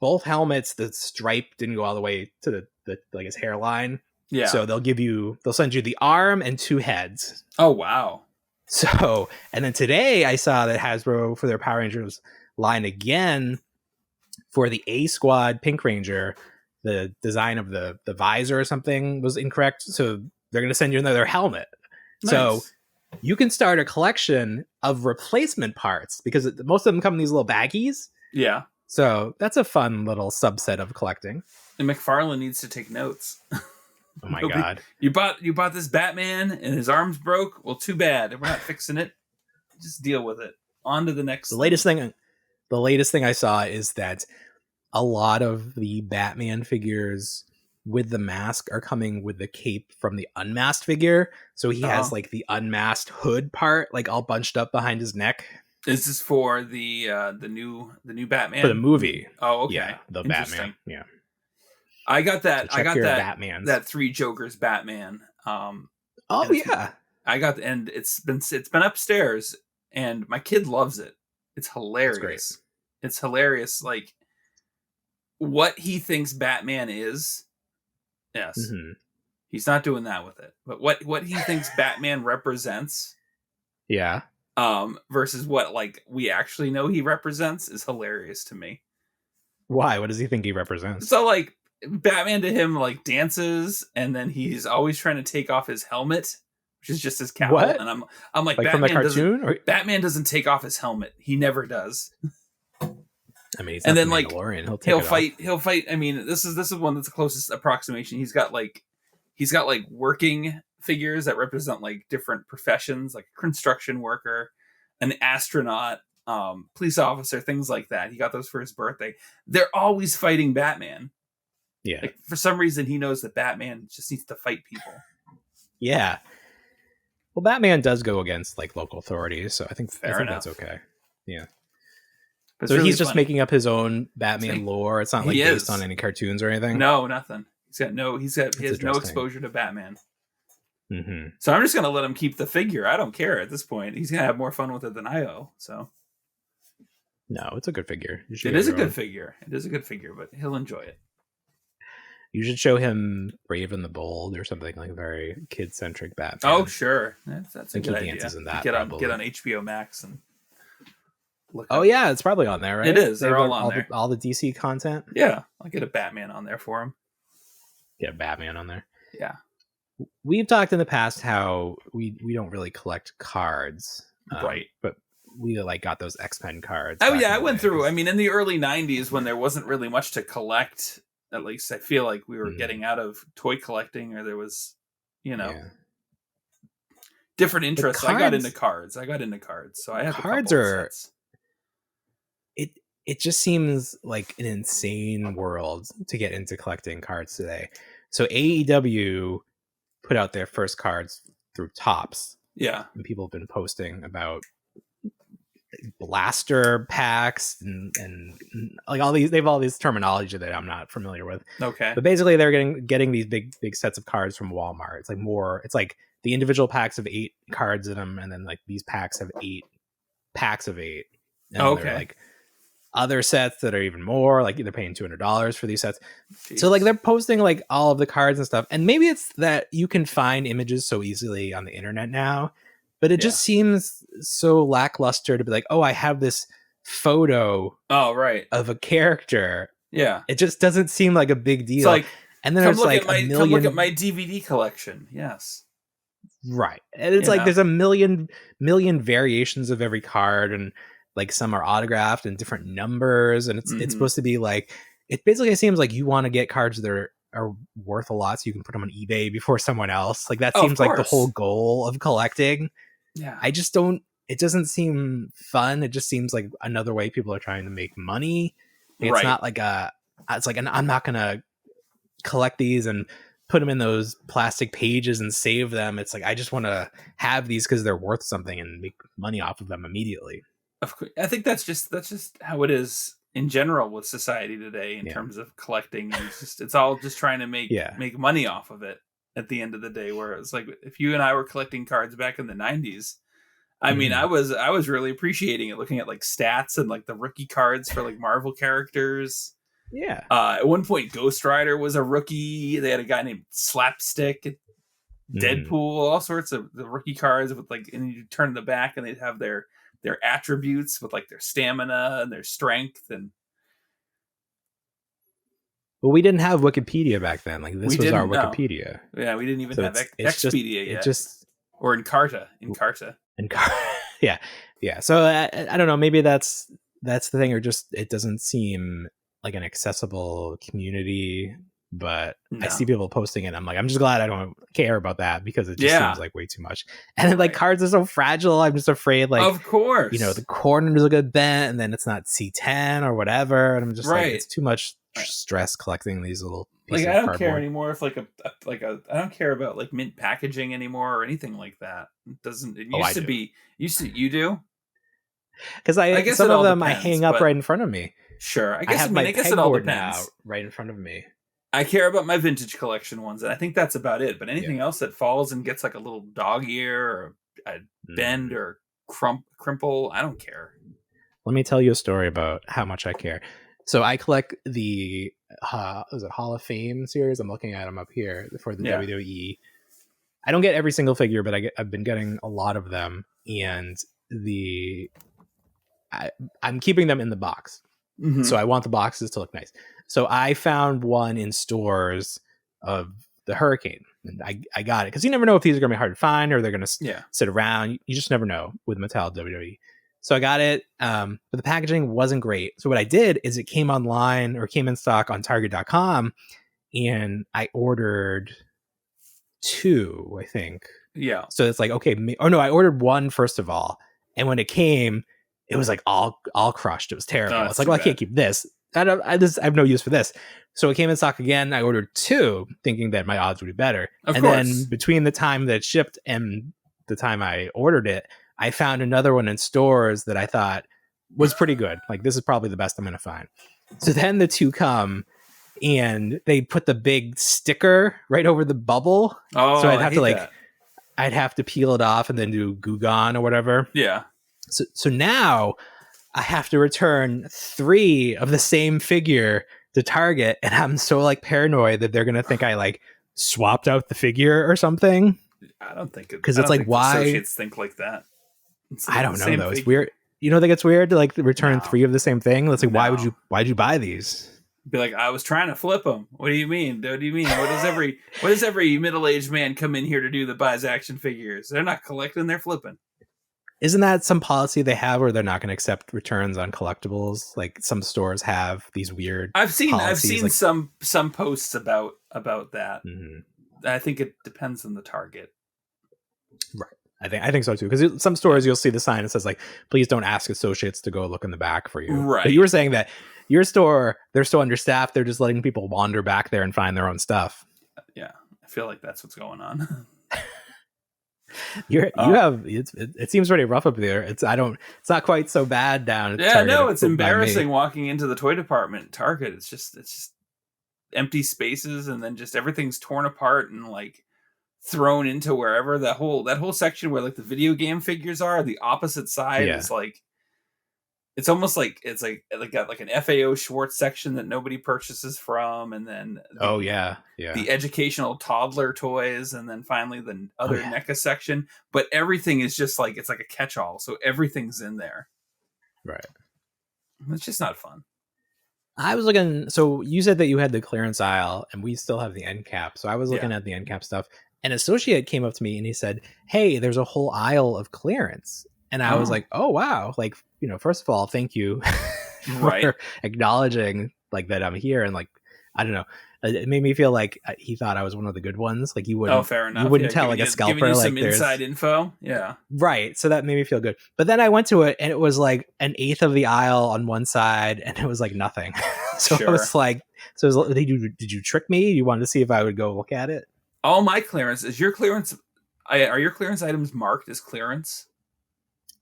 both helmets, the stripe didn't go all the way to the like his hairline. Yeah. So they'll send you the arm and 2 heads. Oh wow. So, and then today I saw that Hasbro for their Power Rangers line again for the A Squad Pink Ranger the design of the visor or something was incorrect, so they're going to send you another helmet. Nice. So you can start a collection of replacement parts because most of them come in these little baggies. Yeah. So that's a fun little subset of collecting. And McFarlane needs to take notes. Oh my God. You bought this Batman and his arms broke? Well, too bad. We're not fixing it. Just deal with it. On to the next. The latest thing I saw is that a lot of the Batman figures with the mask are coming with the cape from the unmasked figure. So he has like the unmasked hood part like all bunched up behind his neck. Is this for the new Batman? For the movie. Oh, okay. Yeah, the Batman. Yeah. I got that. So I got that. Batmans. That Three Jokers Batman. Oh yeah. And it's been upstairs, and my kid loves it. It's hilarious. It's hilarious. Like what he thinks Batman is. Yes. Mm-hmm. He's not doing that with it. But what he thinks Batman represents. Yeah. Versus what like we actually know he represents is hilarious to me. Why? What does he think he represents? So like Batman to him like dances, and then he's always trying to take off his helmet, which is just his cowl. What? And I'm like Batman from the cartoon? Batman doesn't take off his helmet. He never does. I mean, he's and not then the like Mandalorian. He'll fight. I mean, this is one that's the closest approximation. He's got like working figures that represent like different professions, like a construction worker, an astronaut, police officer, things like that. He got those for his birthday. They're always fighting Batman. Yeah. Like, for some reason, he knows that Batman just needs to fight people. Yeah. Well, Batman does go against like local authorities, so I think enough. That's okay. Yeah. But so really he's just making up his own Batman lore. It's not like based on any cartoons or anything. No, nothing. He has no exposure to Batman. Mm-hmm. So I'm just gonna let him keep the figure. I don't care at this point. He's gonna have more fun with it than I owe. So. No, it's a good figure. It is a good figure. It is a good figure, but he'll enjoy it. You should show him Brave and the Bold or something like very kid-centric Batman. Oh, sure. That's a good idea. In that, get on HBO Max and look. Oh, yeah, it's probably on there, right? It is. They're all on there. All the DC content? Yeah, I'll get a Batman on there for him. Get a Batman on there. Yeah. We've talked in the past how we don't really collect cards. Right. But we like got those X-Men cards. Oh, yeah, I went through. I mean, in the early 90s when there wasn't really much to collect, at least I feel like we were getting out of toy collecting, or there was, different interests. I got into cards. So I have cards are. It just seems like an insane world to get into collecting cards today. So AEW put out their first cards through Topps. Yeah, and people have been posting about blaster packs and like all these. They have all these terminology that I'm not familiar with. Okay, but basically they're getting these big sets of cards from Walmart. It's like more. It's like the individual packs have 8 cards in them, and then like these packs have 8 packs of 8. And okay, like other sets that are even more, like they're paying $200 for these sets. Jeez. So like they're posting like all of the cards and stuff, and maybe it's that you can find images so easily on the internet now, but it just seems so lackluster to be like, oh, I have this photo of a character. Yeah, it just doesn't seem like a big deal. It's like, and then there's like a million. Come look at my DVD collection. Yes, right, and it's like there's a million variations of every card, and like some are autographed and different numbers, and it's supposed to be like, it basically seems like you want to get cards that are worth a lot so you can put them on eBay before someone else. Like that seems like the whole goal of collecting. Yeah, I just don't. It doesn't seem fun. It just seems like another way people are trying to make money. It's not like it's like I'm not gonna collect these and put them in those plastic pages and save them. It's like I just want to have these because they're worth something and make money off of them immediately. Of course, I think that's just how it is in general with society today in terms of collecting. It's all just trying to make money off of it at the end of the day. Whereas like if you and I were collecting cards back in the 90s, I mean, I was really appreciating it, looking at like stats and like the rookie cards for like Marvel characters. Yeah. At one point, Ghost Rider was a rookie. They had a guy named Slapstick, Deadpool, all sorts of the rookie cards with like, and you turn the back and they'd have their attributes with like their stamina and their strength. And But we didn't have Wikipedia back then. Like this We was our didn't, no. Wikipedia. Yeah, we didn't even So have it's Expedia yet. It just or Encarta. yeah, yeah. So I don't know. Maybe that's the thing, or just it doesn't seem like an accessible community. But I see people posting it. I'm like, I'm just glad I don't care about that because it just seems like way too much. And then like cards are so fragile. I'm just afraid, like, of course, the corners will get bent, and then it's not C10 or whatever. And I'm just like, it's too much stress collecting these little pieces like I of don't care cardboard. anymore if I don't care about like mint packaging anymore or anything like that. It doesn't. It used to be. You do. Because I guess some of them depends, I hang up right in front of me. Sure, I guess it all depends. Now right in front of me. I care about my vintage collection ones, and I think that's about it. But anything else that falls and gets like a little dog ear or a bend or crimple, I don't care. Let me tell you a story about how much I care. So I collect the was it Hall of Fame series? I'm looking at them up here for the WWE. I don't get every single figure, but I've been getting a lot of them, and I'm keeping them in the box. Mm-hmm. So I want the boxes to look nice. So I found one in stores of the Hurricane, and I got it because you never know if these are going to be hard to find or they're going to sit around. You just never know with Mattel WWE. So I got it, but the packaging wasn't great. So what I did is it came online or came in stock on Target.com, and I ordered 2, I think. Yeah. So it's like, okay, I ordered 1 first of all, and when it came, it was like all crushed. It was terrible. It's like, well, I can't keep this. I have no use for this. So it came in stock again. I ordered 2, thinking that my odds would be better. Of course. Then between the time that it shipped and the time I ordered it, I found another one in stores that I thought was pretty good. Like, this is probably the best I'm going to find. So then the 2 come, and they put the big sticker right over the bubble. Oh, so I'd have to peel it off and then do Goo Gone or whatever. Yeah. So now I have to return 3 of the same figure to Target, and I'm so like paranoid that they're gonna think I like swapped out the figure or something. I don't think because it's like, why associates think like that. I don't know though. Figure. It's weird. You don't think it's weird to like return 3 of the same thing? Let's like, why'd you buy these? Be like, I was trying to flip them. What do you mean? What does every middle-aged man come in here to do that buys action figures? They're not collecting, they're flipping. Isn't that some policy they have where they're not going to accept returns on collectibles? Like some stores have these weird. I've seen like, some posts about that. Mm-hmm. I think it depends on the target. Right. I think so too. Because some stores you'll see the sign that says like, please don't ask associates to go look in the back for you. Right. But you were saying that your store, they're so understaffed, they're just letting people wander back there and find their own stuff. Yeah, I feel like that's what's going on. It seems pretty rough up there. It's not quite so bad down at Target. No, it's embarrassing walking into the toy department at Target. It's just empty spaces, and then just everything's torn apart and like thrown into wherever. That whole section where like the video game figures are, the opposite side is like, it's almost like it's like got like an FAO Schwartz section that nobody purchases from, and then the educational toddler toys, and then finally the other NECA section. But everything is just like, it's like a catch-all, so everything's in there. Right. It's just not fun. I was looking. So you said that you had the clearance aisle, and we still have the end cap. So I was looking at the end cap stuff. An associate came up to me and he said, "Hey, there's a whole aisle of clearance." And I was like, "Oh wow!" Like, first of all, thank you for acknowledging like that I'm here, and like, I don't know, it made me feel like he thought I was one of the good ones. Like, you wouldn't. Oh, fair enough. You wouldn't tell like a scalper giving you like some inside info. Yeah, right. So that made me feel good. But then I went to it, and it was like an eighth of the aisle on one side, and it was like nothing. So I was like, did you trick me? You wanted to see if I would go look at it? All my clearance is your clearance. Are your clearance items marked as clearance?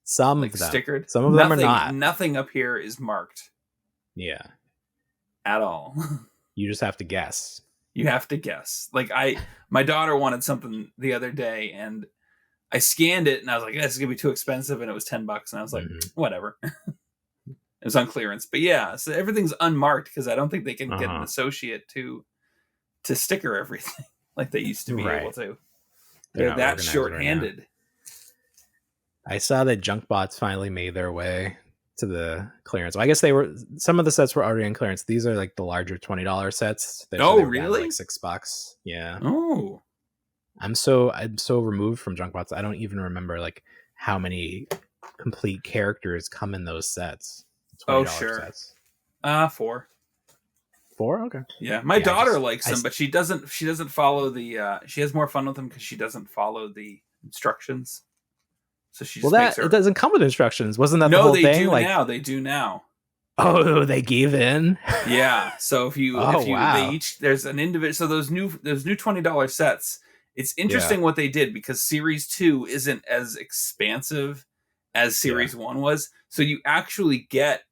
Some like of them. Stickered. Some of them are not. Nothing up here is marked. Yeah. At all. You just have to guess. You have to guess. Like my daughter wanted something the other day, and I scanned it, and I was like, "This is gonna be too expensive," and it was $10, and I was like, "Whatever." It was on clearance, but yeah, so everything's unmarked because I don't think they can get an associate to sticker everything like they used to be able to. They're that short-handed. I saw that junk bots finally made their way to the clearance. Well, I guess some of the sets were already on clearance. These are like the larger $20 sets. They were really? like $6. Yeah. Oh. I'm so removed from junk bots. I don't even remember like how many complete characters come in those sets. $20 sets. 4. 4? Okay. Yeah, my daughter likes them, but she doesn't follow the. She has more fun with them because she doesn't follow the instructions. So she just it doesn't come with instructions. Wasn't that the whole thing? No, they do now. They do now. Oh, they gave in. Yeah. So if you they each there's an individual. So those new $20 sets. It's interesting what they did because Series 2 isn't as expansive as Series 1 was. So you actually get,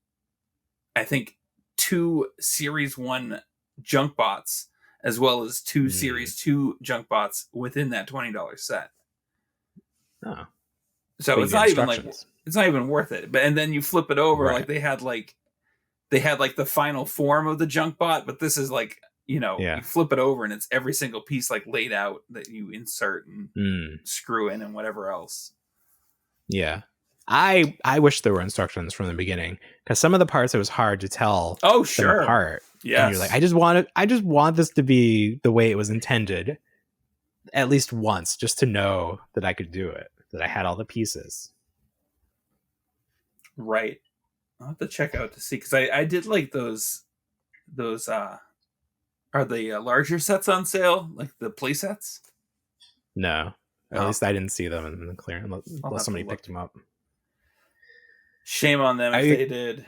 I think, 2 Series 1 junk bots as well as 2 Series 2 junk bots within that $20 set. Oh. So it's not even worth it. But and then you flip it over, like they had the final form of the junk bot, but this is like, you flip it over and it's every single piece like laid out that you insert and screw in and whatever else. Yeah. I wish there were instructions from the beginning because some of the parts it was hard to tell. Oh, sure. Apart. Yeah. You're like, I just want this to be the way it was intended at least once, just to know that I could do it, that I had all the pieces. Right. I'll have to check out to see because I did like those are the larger sets on sale, like the play sets? No. At least I didn't see them in the clearance unless somebody picked them up. Shame on them if they did.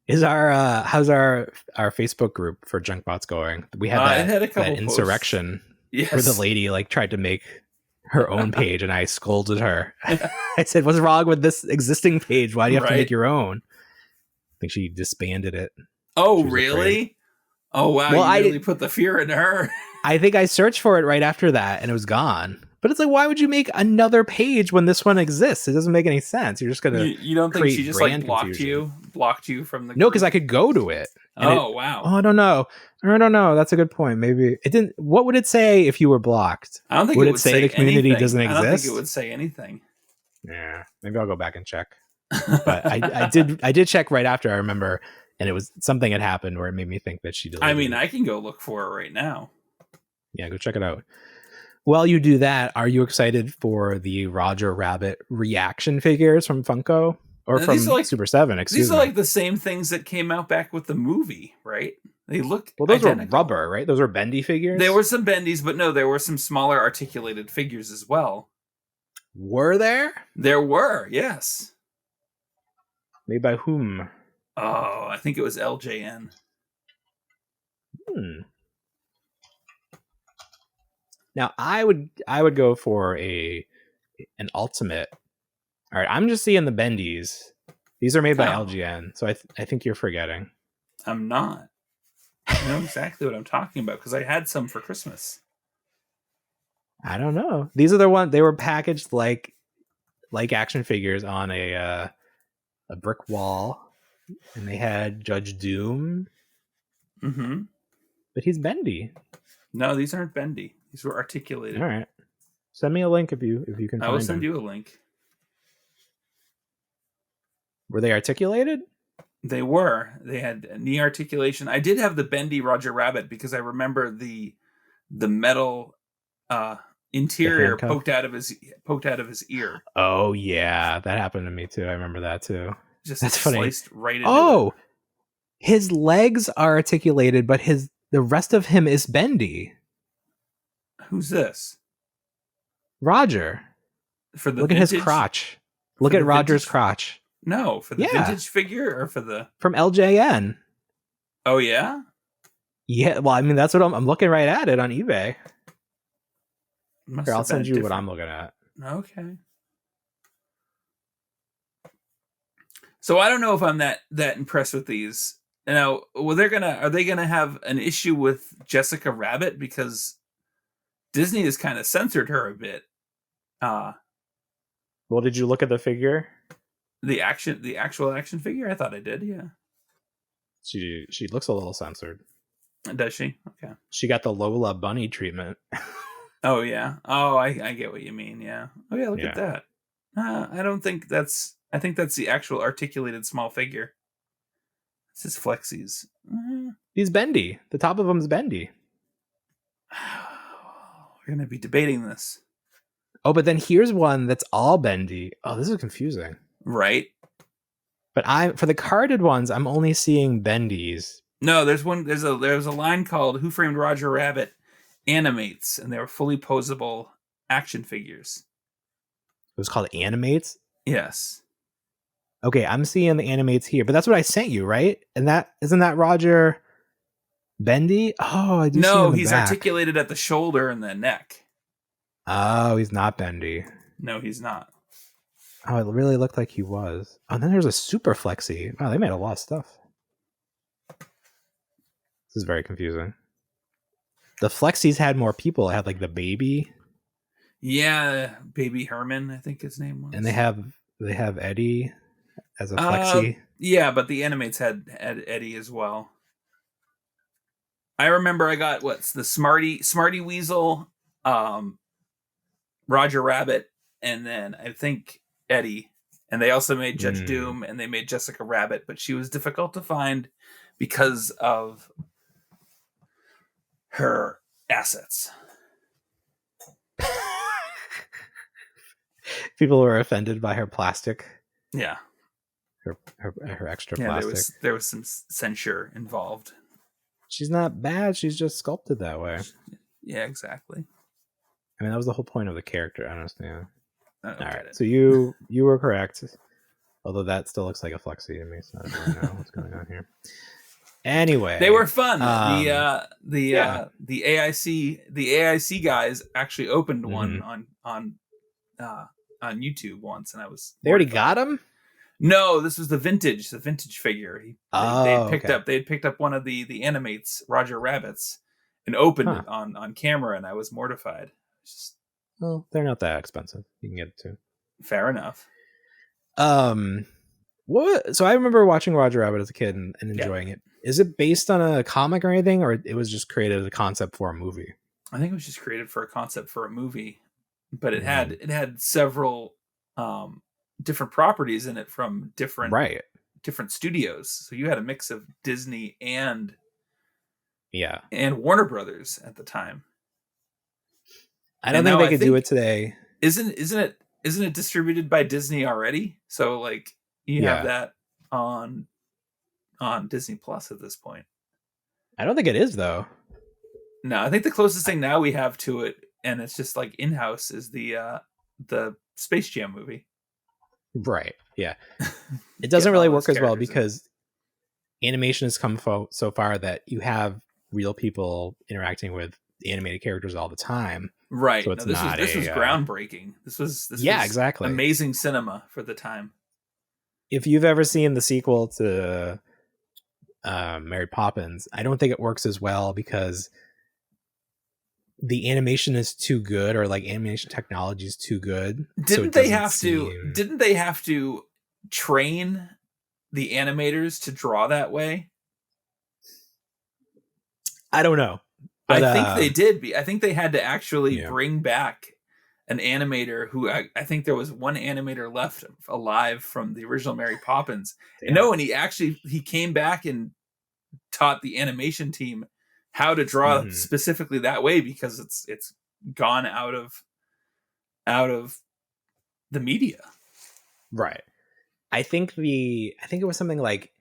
Is how's our Facebook group for junk bots going? We had that insurrection where the lady like tried to make her own page and I scolded her. I said, "What's wrong with this existing page? Why do you have to make your own?" I think she disbanded it. Oh, really? Afraid. Oh, wow. Well, you really put the fear in her. I think I searched for it right after that and it was gone. But it's like, why would you make another page when this one exists? It doesn't make any sense. You're just going to You don't think she just like blocked you from the group? No, because I could go to it. Wow. Oh, I don't know. That's a good point. Maybe it didn't. What would it say if you were blocked? I don't think would it would say the community anything. doesn't exist? I don't think it would say anything. Yeah, maybe I'll go back and check. But I did check right after, I remember, and it was something had happened where it made me think that she deleted. I mean, I can go look for it right now. Yeah, go check it out. While you do that, are you excited for the Roger Rabbit reaction figures from Funko or from Super 7? These are like the same things that came out back with the movie, right? They look those identical. were rubber, right? Those were bendy figures. There were some bendies, but no, there were some smaller articulated figures as well. Were there? There were, yes. Made by whom? Oh, I think it was LJN. Now I would go for an ultimate. All right, I'm just seeing the bendies. These are made by LGN, so I think you're forgetting. I'm not. I know exactly what I'm talking about because I had some for Christmas. I don't know. These are the ones they were packaged like action figures on a brick wall, and they had Judge Doom. Mm-hmm. But he's bendy. No, these aren't bendy. These were articulated. All right. Send me a link if you can. I will send you a link. Were they articulated? They were. They had knee articulation. I did have the bendy Roger Rabbit because I remember the metal interior poked out of his ear. Oh yeah, that happened to me too. I remember that too. That's funny. Sliced right into it. His legs are articulated, but the rest of him is bendy. Who's this? Roger. Look at his crotch. Look at Roger's crotch. No, for the vintage figure or for the from LJN. Oh yeah? Yeah, well, I mean that's what I'm looking right at it on eBay. Here, I'll send you what I'm looking at. Okay. So I don't know if I'm that impressed with these. Now, are they gonna have an issue with Jessica Rabbit because Disney has kind of censored her a bit? Well, did you look at the figure? The actual action figure? I thought I did, yeah. She looks a little censored. Does she? Okay. She got the Lola Bunny treatment. Oh yeah. Oh, I get what you mean, yeah. Oh yeah, look at that. I don't think that's. I think that's the actual articulated small figure. This is Flexies. He's bendy. The top of him's bendy. We're gonna be debating this, Oh, but then here's one that's all bendy. Oh, this is confusing. right? But for the carded ones, I'm only seeing bendies. No, there's one. There's a line called "Who Framed Roger Rabbit" animates, and they were fully posable action figures. It was called Animates. Yes. Okay, I'm seeing the Animates here, but that's what I sent you, right? And that isn't that Roger bendy? Oh, I do. No, see he's back. articulated at the shoulder and the neck. Oh, he's not bendy. No, he's not. Oh, it really looked like he was. Oh, and then there's a super flexi. Wow, they made a lot of stuff. This is very confusing. The flexis had more people. It had like the baby. Yeah, Baby Herman, I think his name was. And they have Eddie as a flexi. Yeah, but the Animates had Eddie as well. I remember I got the Smarty Weasel, Roger Rabbit, and then I think Eddie. And they also made Judge Doom, and they made Jessica Rabbit, but she was difficult to find because of her assets. People were offended by her plastic. Yeah. Her extra Yeah, plastic. there was some censure involved. She's not bad. She's just sculpted that way. Yeah, exactly. I mean, that was the whole point of the character, honestly. Yeah. All right. So you were correct. Although that still looks like a flexi to me, so I don't really know what's going on here. Anyway, they were fun. The AIC guys actually opened one on YouTube once, and I was. They already got them. No, this was the vintage figure. They picked up one of the Animates, Roger Rabbits, and opened it on camera, and I was mortified. Well, they're not that expensive. You can get it too. Fair enough. What? So I remember watching Roger Rabbit as a kid and enjoying it. Is it based on a comic or anything, or it was just created as a concept for a movie? I think it was just created for a concept for a movie, but it had several different properties in it from different studios. So you had a mix of Disney and Warner Brothers at the time. I don't think they could do it today. Isn't it distributed by Disney already? So like you have that on Disney Plus at this point. I don't think it is though. No, I think the closest thing now we have to it, and it's just like in-house, is the Space Jam movie. Right. Yeah. It doesn't really work as well because animation has come so far that you have real people interacting with animated characters all the time. Right. So this was groundbreaking. This was exactly amazing cinema for the time. If you've ever seen the sequel to Mary Poppins, I don't think it works as well because the animation is too good, or like animation technology is too good. Didn't they have to train the animators to draw that way? I don't know. But, I think they did. I think they had to actually bring back an animator who I think there was one animator left alive from the original Mary Poppins. Yeah. No, and he came back and taught the animation team how to draw specifically that way because it's gone out of the media. Right. I think it was something like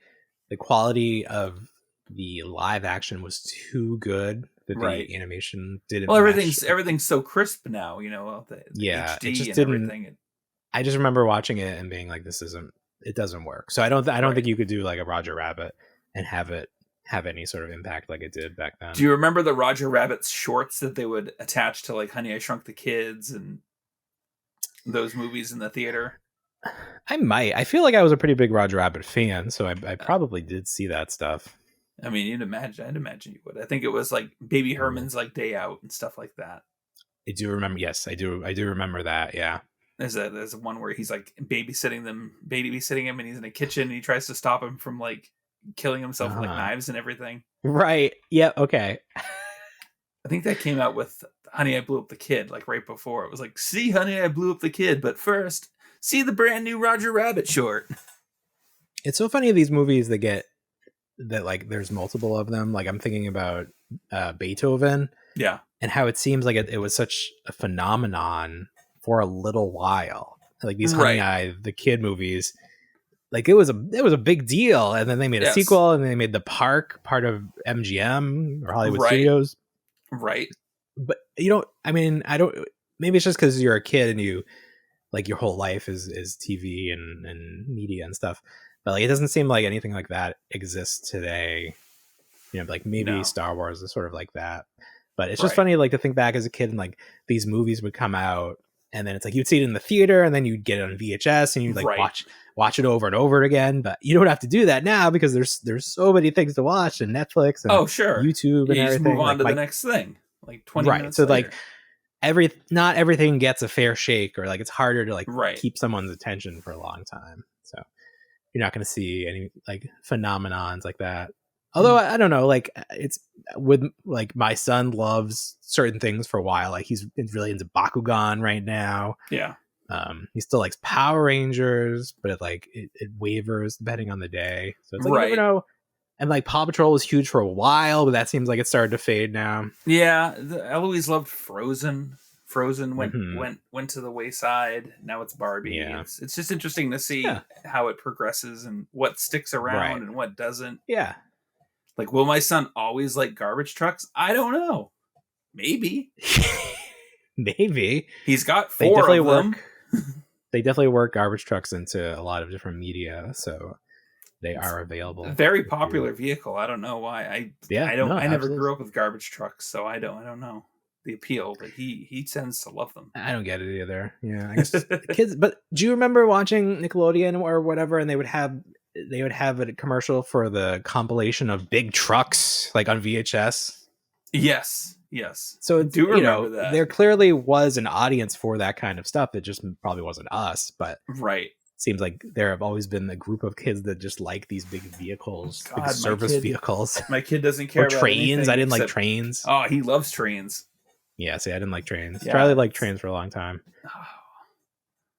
the quality of the live action was too good that the animation didn't. Well, everything's so crisp now, you know. The HD it just and didn't. Everything. I just remember watching it and being like, it doesn't work. So I don't think you could do like a Roger Rabbit and have it have any sort of impact like it did back then. Do you remember the Roger Rabbit's shorts that they would attach to like Honey, I Shrunk the Kids and those movies in the theater? I might. I feel like I was a pretty big Roger Rabbit fan, so I probably did see that stuff. I mean, I'd imagine you would. I think it was like Baby Herman's like Day Out and stuff like that. I do remember. Yes, I do remember that. Yeah. There's one where he's like babysitting him, and he's in a kitchen and he tries to stop him from like killing himself with like knives and everything. Right. Yeah. Okay. I think that came out with Honey, I Blew Up the Kid, like right before. It was like, see, honey, I blew up the kid, but first, See the brand new Roger Rabbit short. It's so funny, these movies that get that, like, there's multiple of them. Like, I'm thinking about Beethoven. Yeah. And how it seems like it was such a phenomenon for a little while. Like these Honey Eye, the kid movies, like it was a big deal. And then they made a sequel, and they made The Park part of MGM or Hollywood Studios. Right. But I mean, maybe it's just because you're a kid and you, like, your whole life is TV and media and stuff. But like, it doesn't seem like anything like that exists today. Like maybe Star Wars is sort of like that. But it's just funny, like, to think back as a kid and, like, these movies would come out, and then it's like you'd see it in the theater, and then you'd get it on VHS, and you'd like watch it over and over again. But you don't have to do that now because there's so many things to watch, and Netflix and YouTube and everything. Just move on to the next thing, like 20 minutes later. Like not everything gets a fair shake, or like it's harder to like keep someone's attention for a long time. So you're not going to see any like phenomenons like that. Although I don't know, like it's with like my son loves certain things for a while. Like he's really into Bakugan right now. Yeah. He still likes Power Rangers, but it wavers depending on the day. So it's like you never know. And like Paw Patrol was huge for a while, but that seems like it's started to fade now. Yeah, Eloise loved Frozen. Frozen went to the wayside. Now it's Barbie. Yeah. It's just interesting to see how it progresses and what sticks around and what doesn't. Yeah. Like, will my son always like garbage trucks? I don't know. Maybe. Maybe. He's got 4 of them. They definitely work garbage trucks into a lot of different media, so they are available. A very popular vehicle. I don't know why. I never grew up with garbage trucks, so I don't know the appeal, but he tends to love them. I don't get it either. Yeah, I guess kids. But do you remember watching Nickelodeon or whatever, and they would have a commercial for the compilation of big trucks, like on VHS? Yes. So I do remember that. There clearly was an audience for that kind of stuff. It just probably wasn't us, but seems like there have always been a group of kids that just like these big vehicles, big service vehicles. My kid doesn't care about trains. I didn't like trains. Oh, he loves trains. Yeah, see, I didn't like trains. Charlie liked trains for a long time.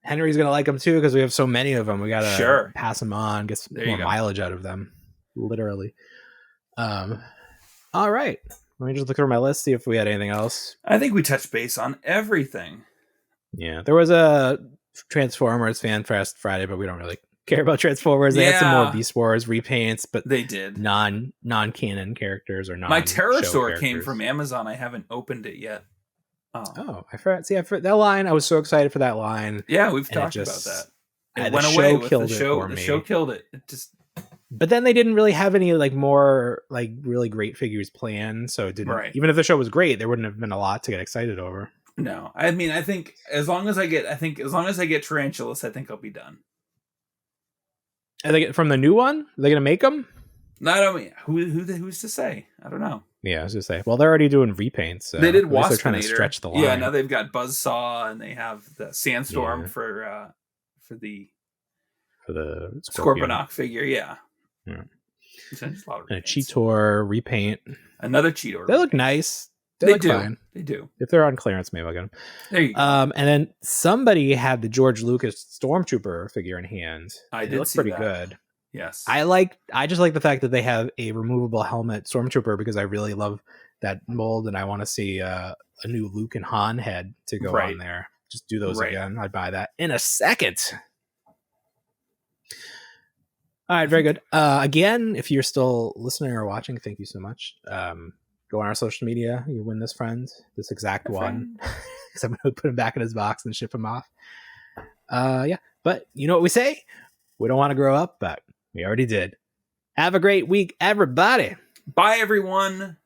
Henry's gonna like them too because we have so many of them. We gotta pass them on, get some more mileage out of them, literally. All right, let me just look through my list, see if we had anything else. I think we touched base on everything. Yeah, there was a Transformers Fan Fest Friday, but we don't really care about Transformers. They had some more Beast Wars repaints, but they did non-canon characters or non. My Pterosaur came from Amazon. I haven't opened it yet. Oh, I forgot. See, that line. I was so excited for that line. Yeah, we've talked about that. It went away with the show. The show killed it. It just. But then they didn't really have any like more like really great figures planned, so it didn't. Even if the show was great, there wouldn't have been a lot to get excited over. No, I mean, I think as long as I get Tarantulas, I think I'll be done. Are they from the new one? Are they gonna make them? Not only who's to say? I don't know. Yeah, I was gonna say. Well, they're alady doing repaints. So they did Waspinator. They're trying to stretch the line. Yeah, now they've got Buzzsaw and they have the Sandstorm for the Scorponok figure. Yeah. And a Cheetor repaint. Another Cheetor. They look nice. They look do. Fine. They do. If they're on clearance, maybe I'll get them. There you go. And then somebody had the George Lucas Stormtrooper figure in hand. I did it looks see pretty that. good. Yes. I just like the fact that they have a removable helmet Stormtrooper because I really love that mold and I want to see a new Luke and Han head to go on there. Just do those again. I'd buy that in a second. All right, very good. Again, if you're still listening or watching, thank you so much. Go on our social media. You win this friend, this exact one. Because I'm going to put him back in his box and ship him off. Yeah, but you know what we say? We don't want to grow up, but we already did. Have a great week, everybody. Bye, everyone.